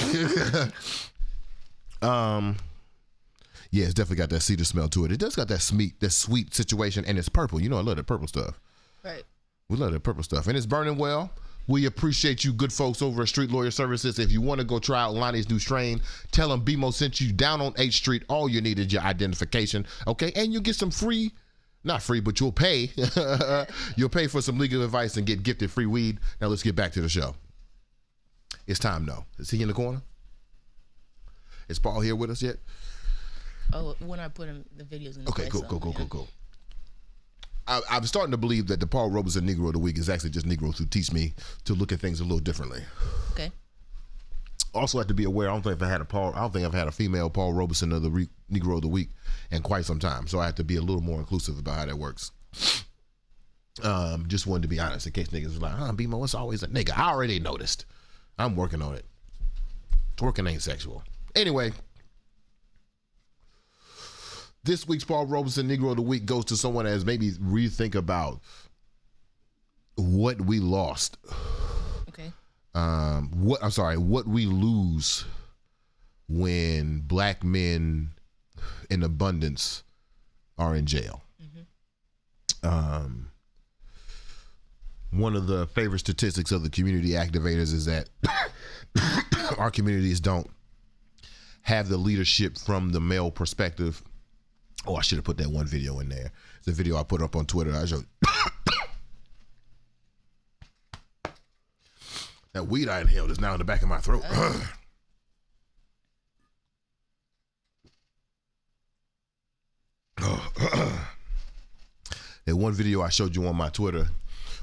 Yeah, it's definitely got that cedar smell to it. It does got that sweet situation, and it's purple. You know, I love that purple stuff. Right. We love that purple stuff, and it's burning well. We appreciate you good folks over at Street Lawyer Services. If you want to go try out Lonnie's new strain, tell them BeMo sent you down on 8th Street. All you need is your identification, okay? And you get some free, not free, but you'll pay. You'll pay for some legal advice and get gifted free weed. Now let's get back to the show. It's time, though. Is he in the corner? Is Paul here with us yet? Oh, when I put the videos in the Okay, cool. I'm starting to believe that the Paul Robeson Negro of the Week is actually just Negroes who teach me to look at things a little differently. Okay. Also, have to be aware. I don't think I've had a female Paul Robeson of the Negro of the Week in quite some time. So I have to be a little more inclusive about how that works. Just wanted to be honest in case niggas was like, BeMo, it's always a nigga. I already noticed. I'm working on it. Twerking ain't sexual. Anyway. This week's Paul Robeson Negro of the Week goes to someone that has maybe rethink about what we lost. Okay. What we lose when black men in abundance are in jail. One of the favorite statistics of the community activators is that our communities don't have the leadership from the male perspective. Oh, I should have put that one video in there. It's a video I put up on Twitter. I showed that weed I inhaled is now in the back of my throat. That one video I showed you on my Twitter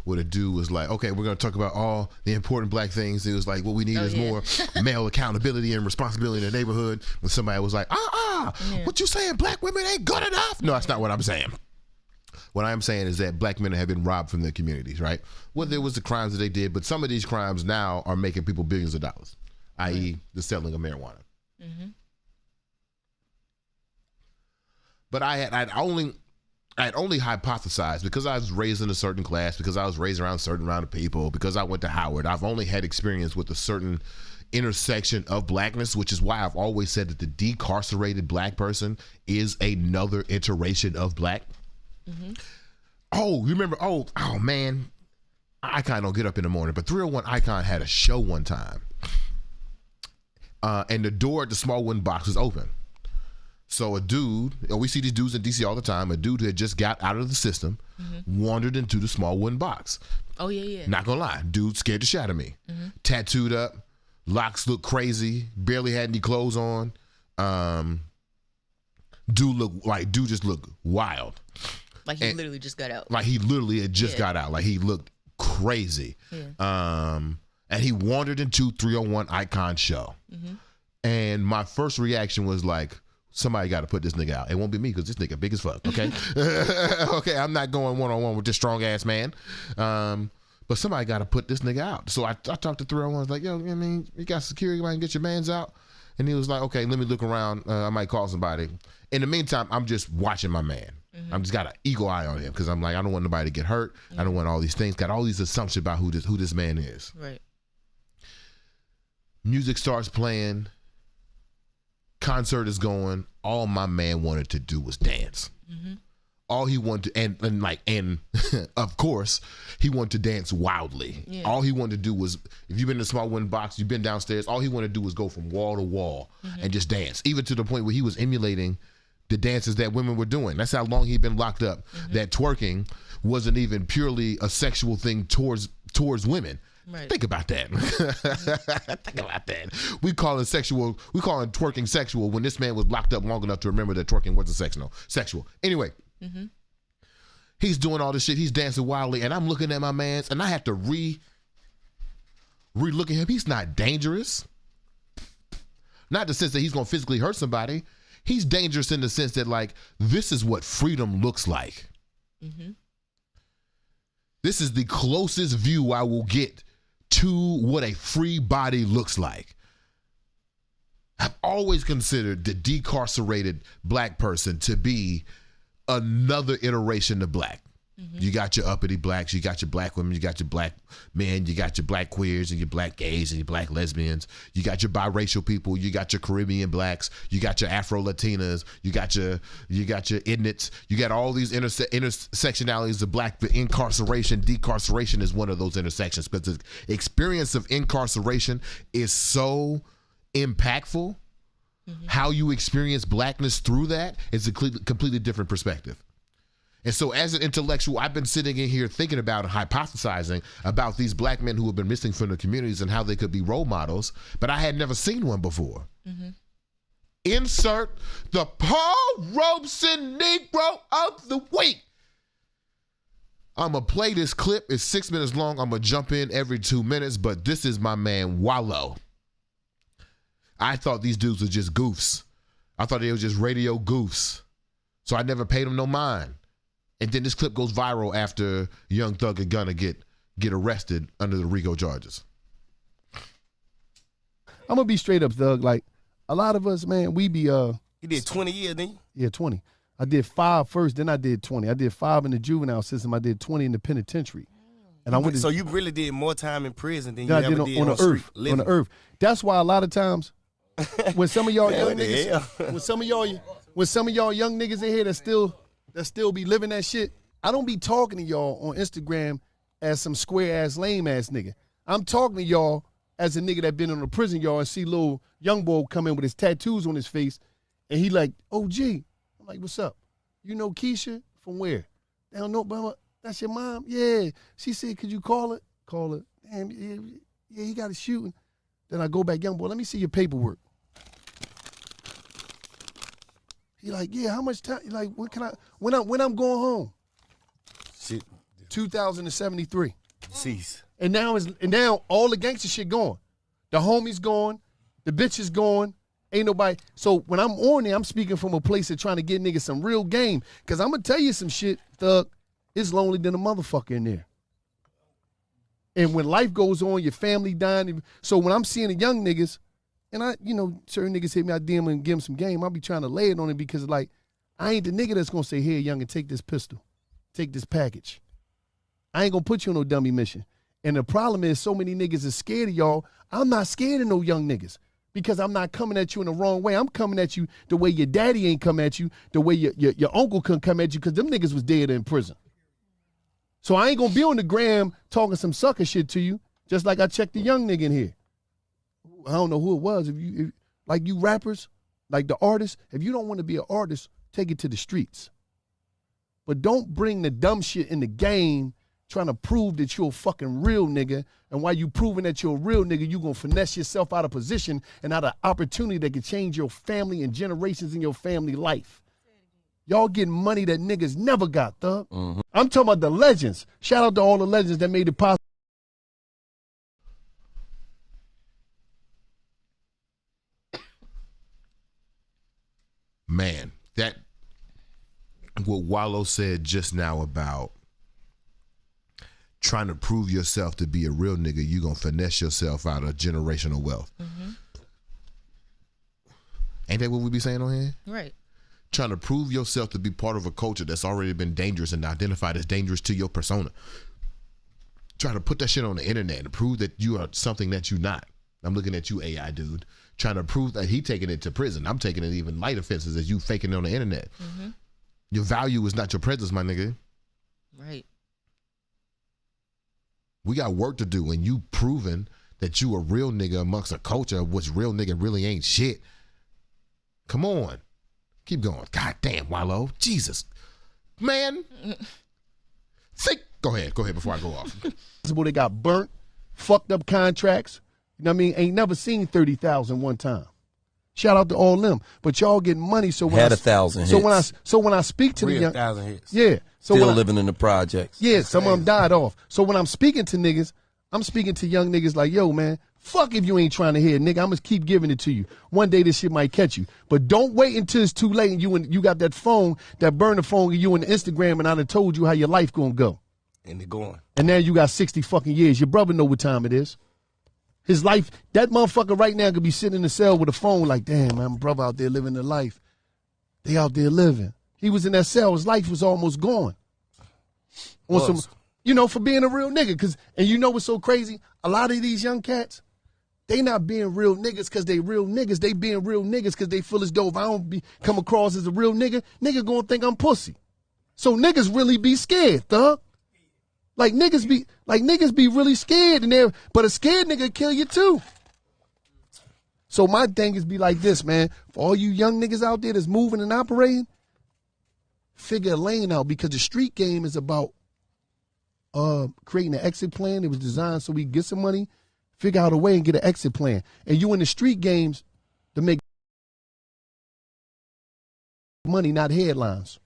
where the dude was like, okay, we're going to talk about all the important black things. It was like, what we need is more male accountability and responsibility in the neighborhood. When somebody was like, what you saying, black women ain't good enough? No, that's not what I'm saying. What I'm saying is that black men have been robbed from their communities, right? Whether it was the crimes that they did, but some of these crimes now are making people billions of dollars, i.e. the selling of marijuana. But I'd only hypothesized because I was raised in a certain class, because I was raised around a certain round of people, because I went to Howard. I've only had experience with a certain intersection of blackness, which is why I've always said that the decarcerated black person is another iteration of black. Mm-hmm. Oh, you remember? Oh man. Icon don't get up in the morning, but 301 Icon had a show one time. And the door at the small wooden box was open. So a dude, we see these dudes in DC all the time, a dude who had just got out of the system wandered into the small wooden box. Oh, yeah. Not gonna lie, dude scared the shit out of me. Tattooed up, locks looked crazy, barely had any clothes on. Dude just looked wild. Like he literally just got out. Like he literally had just got out. Like he looked crazy. Yeah. And he wandered into 301 Icon show. And my first reaction was like, somebody got to put this nigga out. It won't be me because this nigga big as fuck, okay? Okay, I'm not going one-on-one with this strong-ass man. But somebody got to put this nigga out. So I talked to 301. I was like, yo, I mean, you got security, man, get your mans out. And he was like, okay, let me look around. I might call somebody. In the meantime, I'm just watching my man. I'm just got an eagle eye on him because I'm like, I don't want nobody to get hurt. I don't want all these things. Got all these assumptions about who this man is. Right. Music starts playing. Concert is going. All my man wanted to do was dance. All he wanted to, and of course, he wanted to dance wildly. Yeah. All he wanted to do was, if you've been in a small wooden box, you've been downstairs, all he wanted to do was go from wall to wall and just dance. Even to the point where he was emulating the dances that women were doing. That's how long he'd been locked up. That twerking wasn't even purely a sexual thing towards women. Right. Think about that. Think about that. We call it twerking sexual when this man was locked up long enough to remember that twerking wasn't sexual. Anyway, he's doing all this shit. He's dancing wildly, and I'm looking at my mans, and I have to re-look at him. He's not dangerous. Not in the sense that he's going to physically hurt somebody. He's dangerous in the sense that, like, this is what freedom looks like. This is the closest view I will get to what a free body looks like. I've always considered the decarcerated black person to be another iteration of black. You got your uppity blacks, you got your black women, you got your black men, you got your black queers and your black gays and your black lesbians, you got your biracial people, you got your Caribbean blacks, you got your Afro Latinas, you got your Inuits, you got all these intersectionalities of black. But decarceration is one of those intersections. But the experience of incarceration is so impactful. How you experience blackness through that is a completely different perspective. And so as an intellectual, I've been sitting in here thinking about and hypothesizing about these black men who have been missing from the communities and how they could be role models, but I had never seen one before. Insert the Paul Robeson Negro of the Week. I'm going to play this clip. It's 6 minutes long. I'm going to jump in every 2 minutes, but this is my man Wallow. I thought these dudes were just goofs. I thought they were just radio goofs. So I never paid them no mind. And then this clip goes viral after Young Thug and Gunna get arrested under the RICO charges. I'm gonna be straight up, Thug. Like, a lot of us, man, we be You did 20 years, didn't you? Yeah, 20. I did 5 first, then I did 20. I did 5 in the juvenile system. I did 20 in the penitentiary. And I went So you really did more time in prison than you I ever did on the earth. On the earth. That's why a lot of times when some of y'all young niggas, when some of y'all young niggas in here that still be living that shit, I don't be talking to y'all on Instagram as some square ass lame ass nigga. I'm talking to y'all as a nigga that been in a prison yard and see little young boy come in with his tattoos on his face, and he like, oh gee, I'm like, what's up? You know Keisha from where? They don't know, but that's your mom. Yeah, she said, could you call her? Call her. Damn, yeah, he got a shooting. Then I go back, young boy, let me see your paperwork. He like, yeah, how much time? Like, when I'm going home? Shit. 2073. Cease. And now all the gangster shit gone. The homies gone. The bitch is gone. Ain't nobody. So when I'm on there, I'm speaking from a place of trying to get niggas some real game. Cause I'm gonna tell you some shit, Thug. It's lonely than a motherfucker in there. And when life goes on, your family dying. So when I'm seeing the young niggas, and certain niggas hit me, I DM them and give them some game. I'll be trying to lay it on it because, like, I ain't the nigga that's gonna say, here, youngin, take this pistol. Take this package. I ain't gonna put you on no dummy mission. And the problem is so many niggas is scared of y'all. I'm not scared of no young niggas. because I'm not coming at you in the wrong way. I'm coming at you the way your daddy ain't come at you, the way your uncle couldn't come at you, because them niggas was dead in prison. So I ain't gonna be on the gram talking some sucker shit to you, just like I checked the young nigga in here. I don't know who it was. If like you rappers, like the artists, if you don't want to be an artist, take it to the streets. But don't bring the dumb shit in the game trying to prove that you're a fucking real nigga, and while you proving that you're a real nigga, you gonna finesse yourself out of position and out of opportunity that can change your family and generations in your family life. Y'all getting money that niggas never got, thug. I'm talking about the legends. Shout out to all the legends that made it possible. Man, that what Wallow said just now about trying to prove yourself to be a real nigga, you gonna finesse yourself out of generational wealth. Ain't that what we be saying on here? Right. Trying to prove yourself to be part of a culture that's already been dangerous and identified as dangerous to your persona. Try to put that shit on the internet and prove that you are something that you're not. I'm looking at you, AI dude, trying to prove that he taking it to prison. I'm taking it even light offenses as you faking it on the internet. Your value is not your presence, my nigga. Right. We got work to do, and you proving that you a real nigga amongst a culture of which real nigga really ain't shit. Come on. Keep going. God damn, Wallow. Jesus. Man. Go ahead before I go off. They got burnt, fucked up contracts. You know what I mean? Ain't never seen 30,000 one time. Shout out to all them. But y'all getting money, so when had 1,000 hits. So when I speak to the young 1,000 hits. Yeah. So Still when living in the projects. Yeah, some of them died off. So when I'm speaking to niggas, I'm speaking to young niggas like, yo, man, fuck if you ain't trying to hear, nigga. I'm gonna keep giving it to you. One day this shit might catch you. But don't wait until it's too late and you got that phone, that burner phone, and you in the Instagram, and I done told you how your life gonna go. And they're going. And now you got 60 fucking years. Your brother know what time it is. His life, that motherfucker right now could be sitting in the cell with a phone like, damn, man, my brother out there living their life. They out there living. He was in that cell. His life was almost gone. On some, you know, for being a real nigga. And you know what's so crazy? A lot of these young cats, they not being real niggas because they real niggas. They being real niggas because they feel as though if I don't come across as a real nigga gonna think I'm pussy. So niggas really be scared, thug. Like niggas be really scared, but a scared nigga kill you too. So my thing is be like this, man. For all you young niggas out there that's moving and operating, figure a lane out, because the street game is about creating an exit plan. It was designed so we get some money, figure out a way and get an exit plan. And you in the street games to make money, not headlines.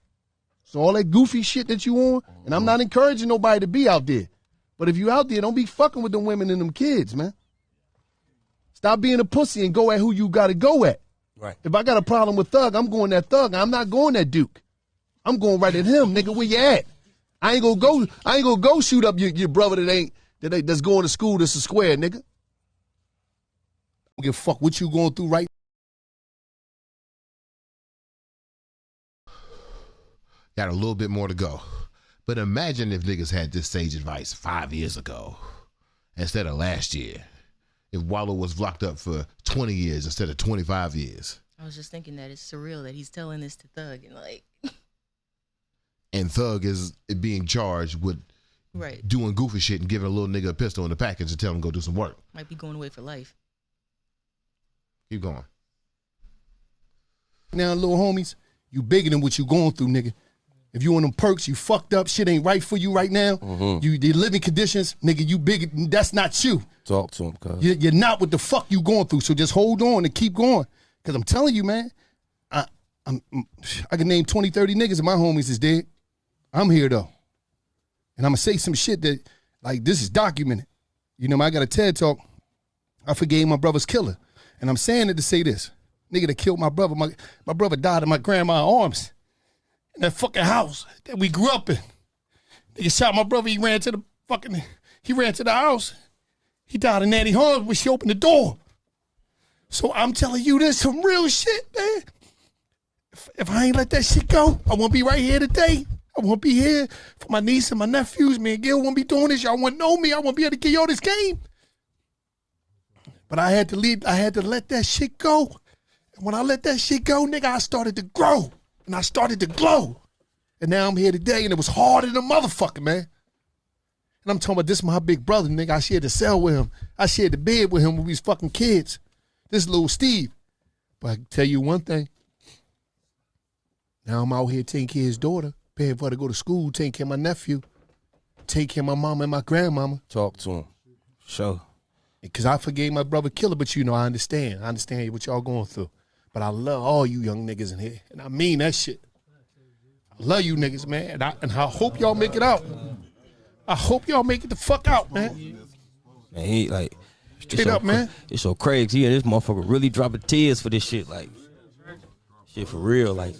So all that goofy shit that you on, and I'm not encouraging nobody to be out there, but if you out there, don't be fucking with them women and them kids, man. Stop being a pussy and go at who you got to go at. Right. If I got a problem with Thug, I'm going at Thug. I'm not going at Duke. I'm going right at him, nigga. Where you at? I ain't gonna go shoot up your brother that's going to school that's a square, nigga. I don't give a fuck what you going through right. Got a little bit more to go. But imagine if niggas had this sage advice 5 years ago instead of last year. If Wallow was locked up for 20 years instead of 25 years. I was just thinking that it's surreal that he's telling this to Thug and like. And Thug is being charged with doing goofy shit and giving a little nigga a pistol in the package and telling him go do some work. Might be going away for life. Keep going. Now, little homies, you bigger than what you going through, nigga. If you on them perks, you fucked up, shit ain't right for you right now. You the living conditions, nigga, you big. That's not you. Talk to him, cuz. You're not what the fuck you going through. So just hold on and keep going. Cause I'm telling you, man, I can name 20, 30 niggas and my homies is dead. I'm here though. And I'm gonna say some shit that, like, this is documented. You know, I got a TED talk. I forgave my brother's killer. And I'm saying it to say this. Nigga that killed my brother, my brother died in my grandma's arms. In that fucking house that we grew up in. Nigga shot my brother, he ran to the house. He died in Nanny arms when she opened the door. So I'm telling you this, some real shit, man. If I ain't let that shit go, I won't be right here today. I won't be here for my niece and my nephews. Me and Gil won't be doing this. Y'all won't know me. I won't be able to give y'all this game. But I had to leave. I had to let that shit go. And when I let that shit go, nigga, I started to grow. And I started to glow. And now I'm here today, and it was harder than a motherfucker, man. And I'm talking about this my big brother, nigga. I shared the cell with him. I shared the bed with him when we was fucking kids. This little Steve. But I can tell you one thing. Now I'm out here taking care of his daughter, paying for her to go to school, taking care of my nephew, taking care of my mama and my grandmama. Talk to him. Sure. Because I forgave my brother Killer, but you know, I understand. I understand what y'all going through. But I love all you young niggas in here. And I mean that shit. I love you niggas, man. And I hope y'all make it out. I hope y'all make it the fuck out, man. Man, he like straight up, man. It's so crazy. Yeah, this motherfucker really dropping tears for this shit. Like, shit for real. Like,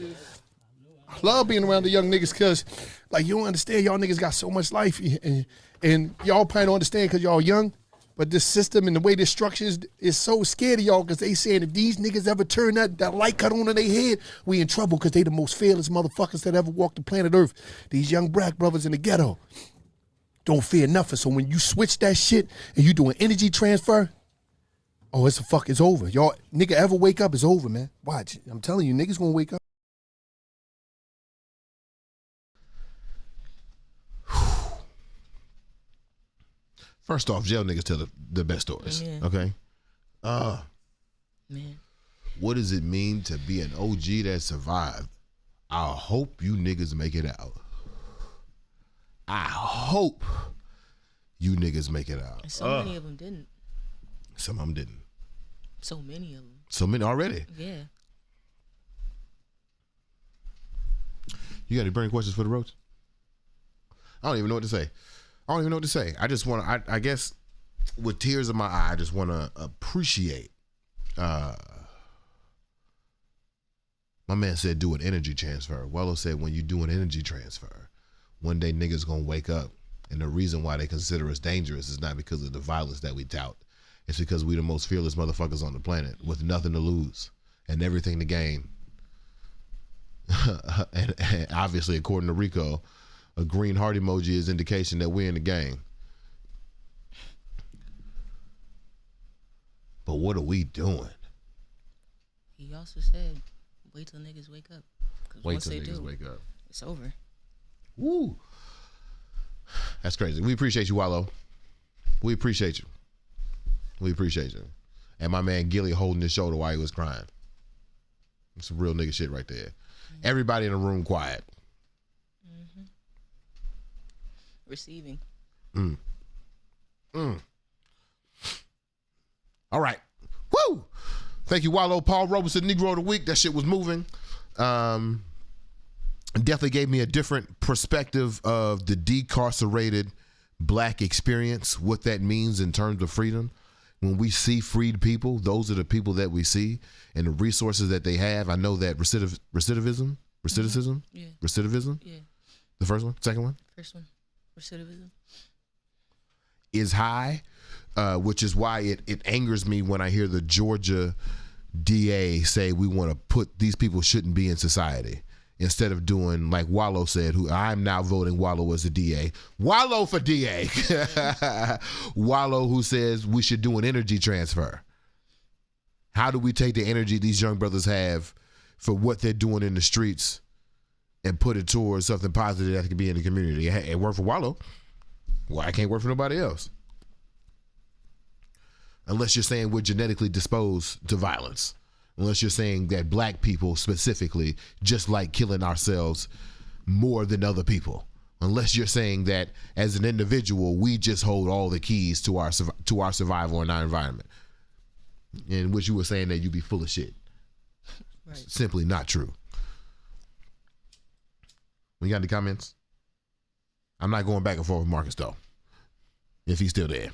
I love being around the young niggas because, like, you don't understand. Y'all niggas got so much life. And y'all probably don't understand because y'all young. But this system and the way this structure is so scared of y'all because they saying if these niggas ever turn that light cut on in their head, we in trouble because they the most fearless motherfuckers that ever walked the planet Earth. These young black brothers in the ghetto don't fear nothing. So when you switch that shit and you doing energy transfer, oh, it's over. Y'all nigga ever wake up, it's over, man. Watch. I'm telling you, niggas gonna wake up. First off, jail niggas tell the best stories. Yeah. Okay. Man. What does it mean to be an OG that survived? I hope you niggas make it out. I hope you niggas make it out. And so many of them didn't. Some of them didn't. So many of them. So many already. Yeah. You got any burning questions for the Roach? I don't even know what to say. I just want to, I guess, with tears in my eye, I just want to appreciate. My man said do an energy transfer. Wello said when you do an energy transfer, one day niggas gonna wake up, and the reason why they consider us dangerous is not because of the violence that we tout. It's because we the most fearless motherfuckers on the planet with nothing to lose and everything to gain. and obviously, according to Rico, a green heart emoji is indication that we're in the game. But what are we doing? He also said, wait till niggas wake up. Wait till niggas wake up. It's over. Woo. That's crazy. We appreciate you, Wallow. We appreciate you. And my man Gilly holding his shoulder while he was crying. It's some real nigga shit right there. Mm-hmm. Everybody in the room quiet. Mm-hmm. Receiving. All right. Woo! Thank you, Wallow. Paul Robeson, Negro of the Week. That shit was moving. Definitely gave me a different perspective of the decarcerated black experience, what that means in terms of freedom. When we see freed people, those are the people that we see and the resources that they have. I know that recidivism? Yeah. Recidivism? Yeah. The first one? Second one? First one. Recidivism. Is high, which is why it angers me when I hear the Georgia DA say we want to put these people shouldn't be in society. Instead of doing like Wallow said, who I'm now voting Wallow as the DA. Wallow for DA. Wallow who says we should do an energy transfer. How do we take the energy these young brothers have for what they're doing in the streets and put it towards something positive that can be in the community? It worked for Wallow. Why can't work for nobody else? Unless you're saying we're genetically disposed to violence. Unless you're saying that black people specifically just like killing ourselves more than other people. Unless you're saying that as an individual, we just hold all the keys to our survival in our environment. In which you were saying that you'd be full of shit. Right. Simply not true. We got any comments? I'm not going back and forth with Marcus though. If he's still there.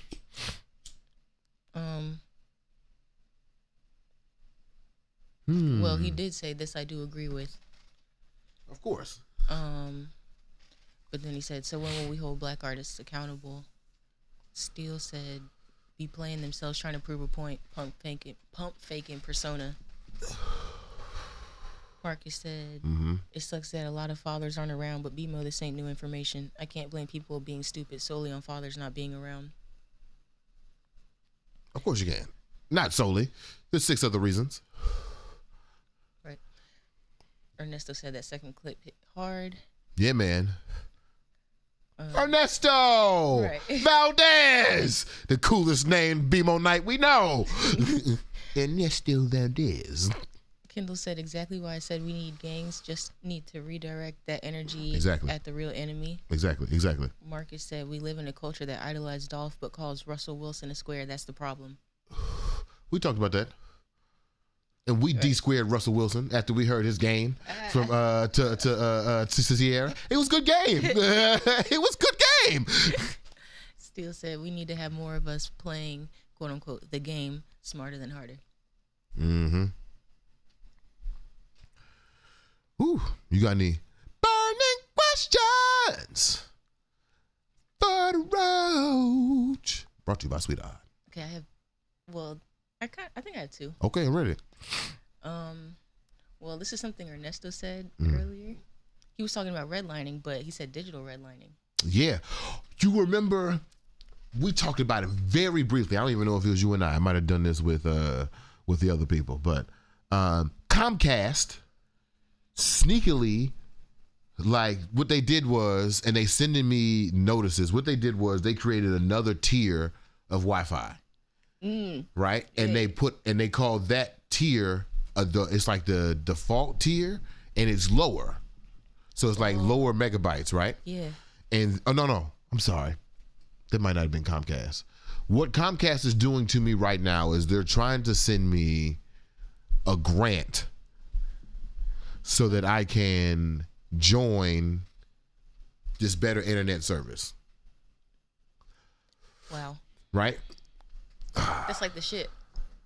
Well, he did say this I do agree with. Of course. But then he said, so when will we hold black artists accountable? Steele said, be playing themselves trying to prove a point, pump faking persona. Marcus said, it sucks that a lot of fathers aren't around, but BeMo, this ain't new information. I can't blame people being stupid solely on fathers not being around. Of course you can. not solely. There's 6 other reasons. Right. Ernesto said that second clip hit hard. Yeah, man. Ernesto Right. Valdez, the coolest name BeMo night we know. Ernesto Valdez. Kendall said exactly why I said we need gangs. Just need to redirect that energy Exactly. at the real enemy. Exactly. Marcus said we live in a culture that idolizes Dolph but calls Russell Wilson a square. That's the problem. We talked about that. And we D-squared Russell Wilson after we heard his game from to Sierra. It was a good game. It was a good game. Steele said we need to have more of us playing, quote unquote, the game smarter than harder. Mm-hmm. Ooh, you got any burning questions for the roach? Brought to you by Sweetheart. Okay, I think I have 2. Okay, I'm ready. Well, this is something Ernesto said Mm-hmm. earlier. He was talking about redlining, but he said digital redlining. Yeah. You remember we talked about it very briefly. I don't even know if it was you and I. I might have done this with the other people, but Comcast sneakily, like what they did was, and they sending me notices, what they did was they created another tier of Wi-Fi. Right? And they called that tier it's like the default tier, and it's lower. So it's like lower megabytes, right? Yeah. And no, I'm sorry. That might not have been Comcast. What Comcast is doing to me right now is they're trying to send me a grant so that I can join this better internet service. Wow. Right? That's like the shit.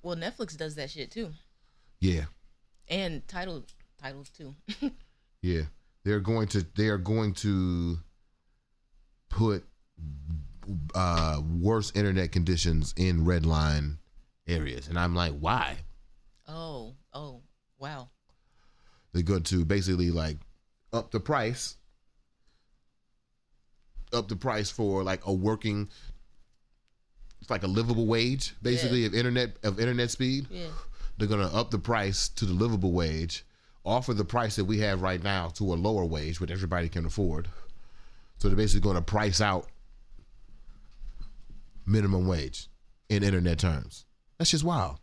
Well, Netflix does that shit too. Yeah. And titles too. Yeah. They are going to put worse internet conditions in red line areas. And I'm like, why? Oh, wow. They're going to basically like up the price for like a working, it's like a livable wage basically of internet speed. Yeah. They're going to up the price to the livable wage, offer the price that we have right now to a lower wage, which everybody can afford. So they're basically going to price out minimum wage in internet terms. That's just wild.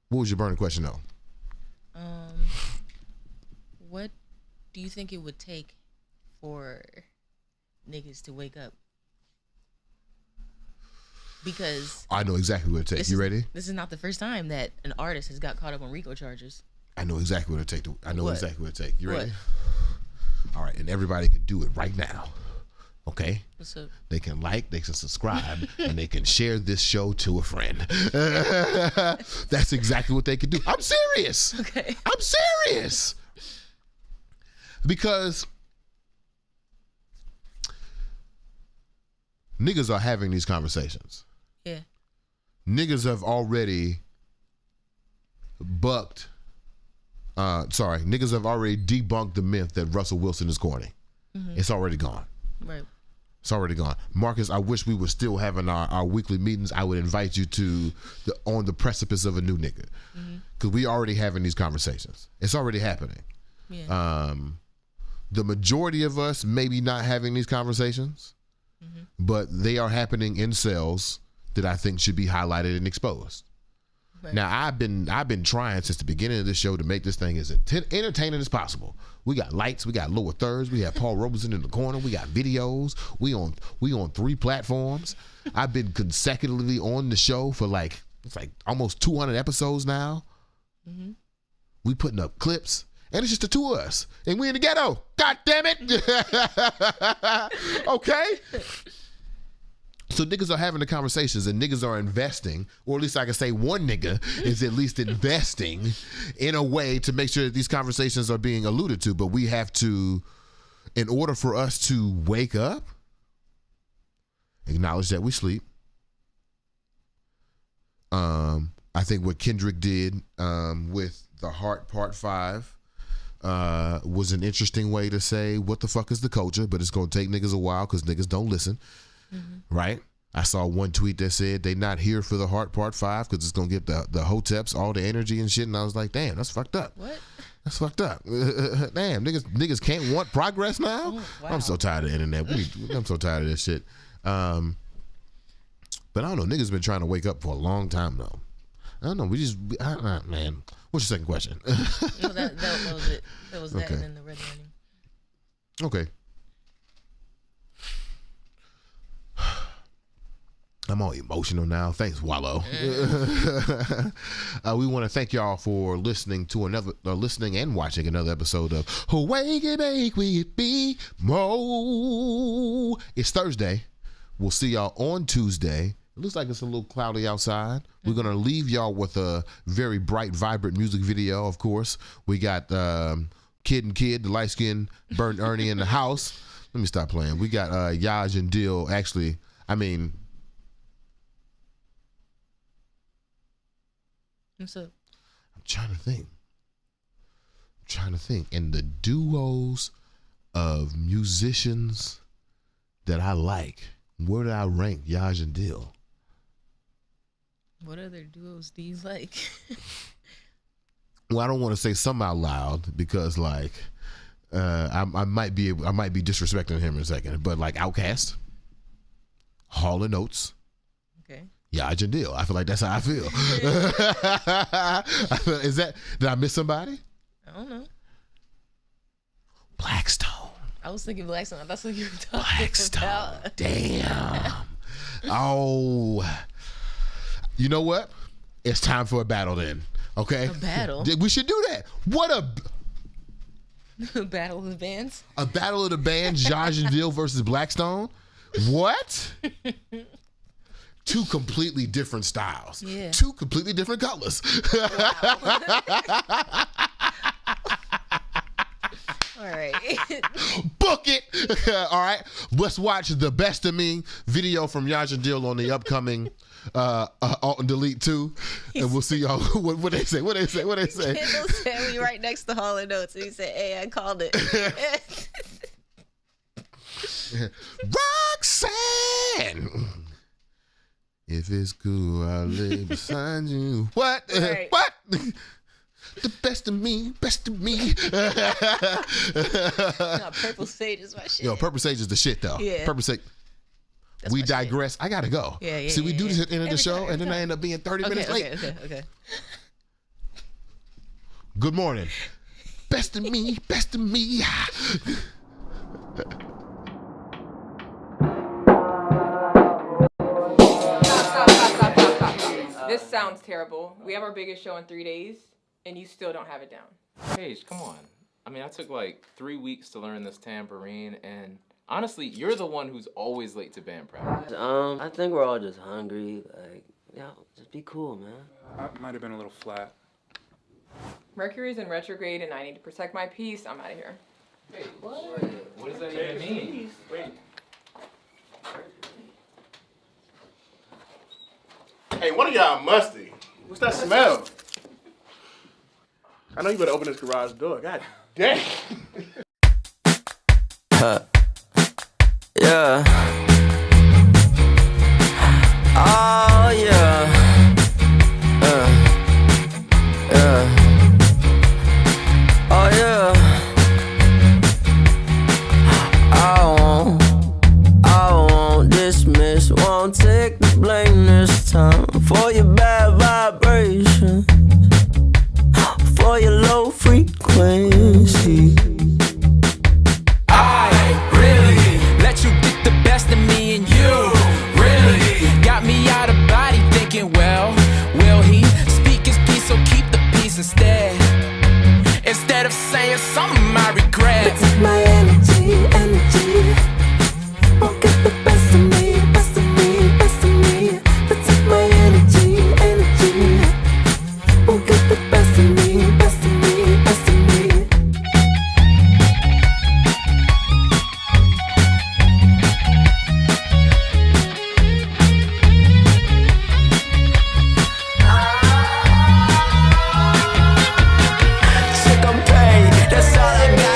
What was your burning question though? What do you think it would take for niggas to wake up? Because I know exactly what it takes. You ready? This is not the first time that an artist has got caught up on RICO charges. I know exactly what it takes. Exactly what it takes. You ready? What? All right, and everybody can do it right now. Okay? What's up? They can like, they can subscribe, and they can share this show to a friend. That's exactly what they can do. I'm serious. Okay. I'm serious. Because niggas are having these conversations. Yeah. Niggas have already niggas have already debunked the myth that Russell Wilson is corny. Mm-hmm. It's already gone. Right. It's already gone. Marcus, I wish we were still having our weekly meetings. I would invite you to on the precipice of a new nigga. Because we already having these conversations. It's already happening. Yeah. The majority of us maybe not having these conversations, but they are happening in cells that I think should be highlighted and exposed. Right. Now, I've been trying since the beginning of this show to make this thing as entertaining as possible. We got lights, we got lower thirds, we have Paul Robeson in the corner, we got videos, we on 3 platforms. I've been consecutively on the show for it's almost 200 episodes now. Mm-hmm. We putting up clips, and it's just the 2 of us, and we in the ghetto. God damn it! Okay. So niggas are having the conversations, and niggas are investing, or at least I can say one nigga is at least investing in a way to make sure that these conversations are being alluded to. But we have to, in order for us to wake up, acknowledge that we sleep. I think what Kendrick did with The Heart Part 5 was an interesting way to say, what the fuck is the culture? But it's going to take niggas a while because niggas don't listen. Mm-hmm. Right? I saw one tweet that said they not here for the Heart Part 5 because it's gonna get the hoteps all the energy and shit. And I was like, damn, that's fucked up. What? That's fucked up. Damn, niggas can't want progress now. Oh, wow. I'm so tired of the internet. I'm so tired of this shit. But I don't know. Niggas been trying to wake up for a long time though. I don't know. Man. What's your second question? No, that was it. That was that, Okay. and then the red lining. Okay. I'm all emotional now. Thanks, Wallow. We want to thank y'all for listening to listening and watching another episode of Wake and Make with BeMo. It's Thursday. We'll see y'all on Tuesday. It looks like it's a little cloudy outside. We're going to leave y'all with a very bright, vibrant music video, of course. We got Kid, the light-skinned burnt Ernie in the house. Let me stop playing. We got Yaj and Dill. Actually, What's up? I'm trying to think. And the duos of musicians that I like, where do I rank Yaj and Dill? What other duos do you like? Well, I don't want to say some out loud because I might be disrespecting him in a second, but like Outkast, Hall & Oates, Okay. Yaj and Dill. I feel like that's how I feel. Did I miss somebody? I don't know. Blackstone. I was thinking Blackstone. That's what you were talking Blackstone. about. Damn. Oh. You know what? It's time for a battle then. Okay? A battle? We should do that. What a Battle of the bands? A battle of the bands, Yaj and Dill versus Blackstone? What? Two completely different styles. Yeah. Two completely different colors. All right. Book it. All right. Let's watch the Best of Me video from Yaj and Dill on the upcoming Alt and Delete 2. And we'll see y'all. What they say. Kendall said we right next to Hall & Oates, and he said, "Hey, I called it." Roxanne. If it's cool, I'll lay beside you. What? Right. What? The best of me, best of me. No, Purple Sage is my shit. Yo, Purple Sage is the shit though. Yeah. Purple Sage. That's We my shit. digress. I gotta go. Yeah. See, we do this at the end of the Every show, time, and then every I end up being 30 minutes late. Okay. Good morning. Best of me, best of me. Stop. This sounds terrible. We have our biggest show in 3 days, and you still don't have it down. Paige, come on. I mean, I took like 3 weeks to learn this tambourine, and honestly, you're the one who's always late to band practice. I think we're all just hungry. Like, just be cool, man. I might have been a little flat. Mercury's in retrograde, and I need to protect my peace. I'm out of here. Wait, what? What does that even mean? Wait. Hey, one of y'all musty. What's that smell? I know you better open this garage door. God damn. Yeah. Oh, yeah. Oh, yeah. I won't dismiss, won't take the blame this time for your bad vibration, for your low frequency. I really let you get the best of me, and you really got me out of body thinking, well, will he speak his piece or keep the peace instead of saying something I regret. But take my energy, won't get the best of me, best of me, best of me. But take my energy, won't get the best of me, best of me, best of me. Chick, I'm paid, that's all I got.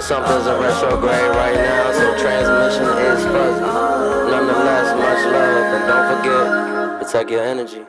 something's in retrograde right now, so transmission is fuzzy. Nonetheless, much love, and don't forget, protect your energy.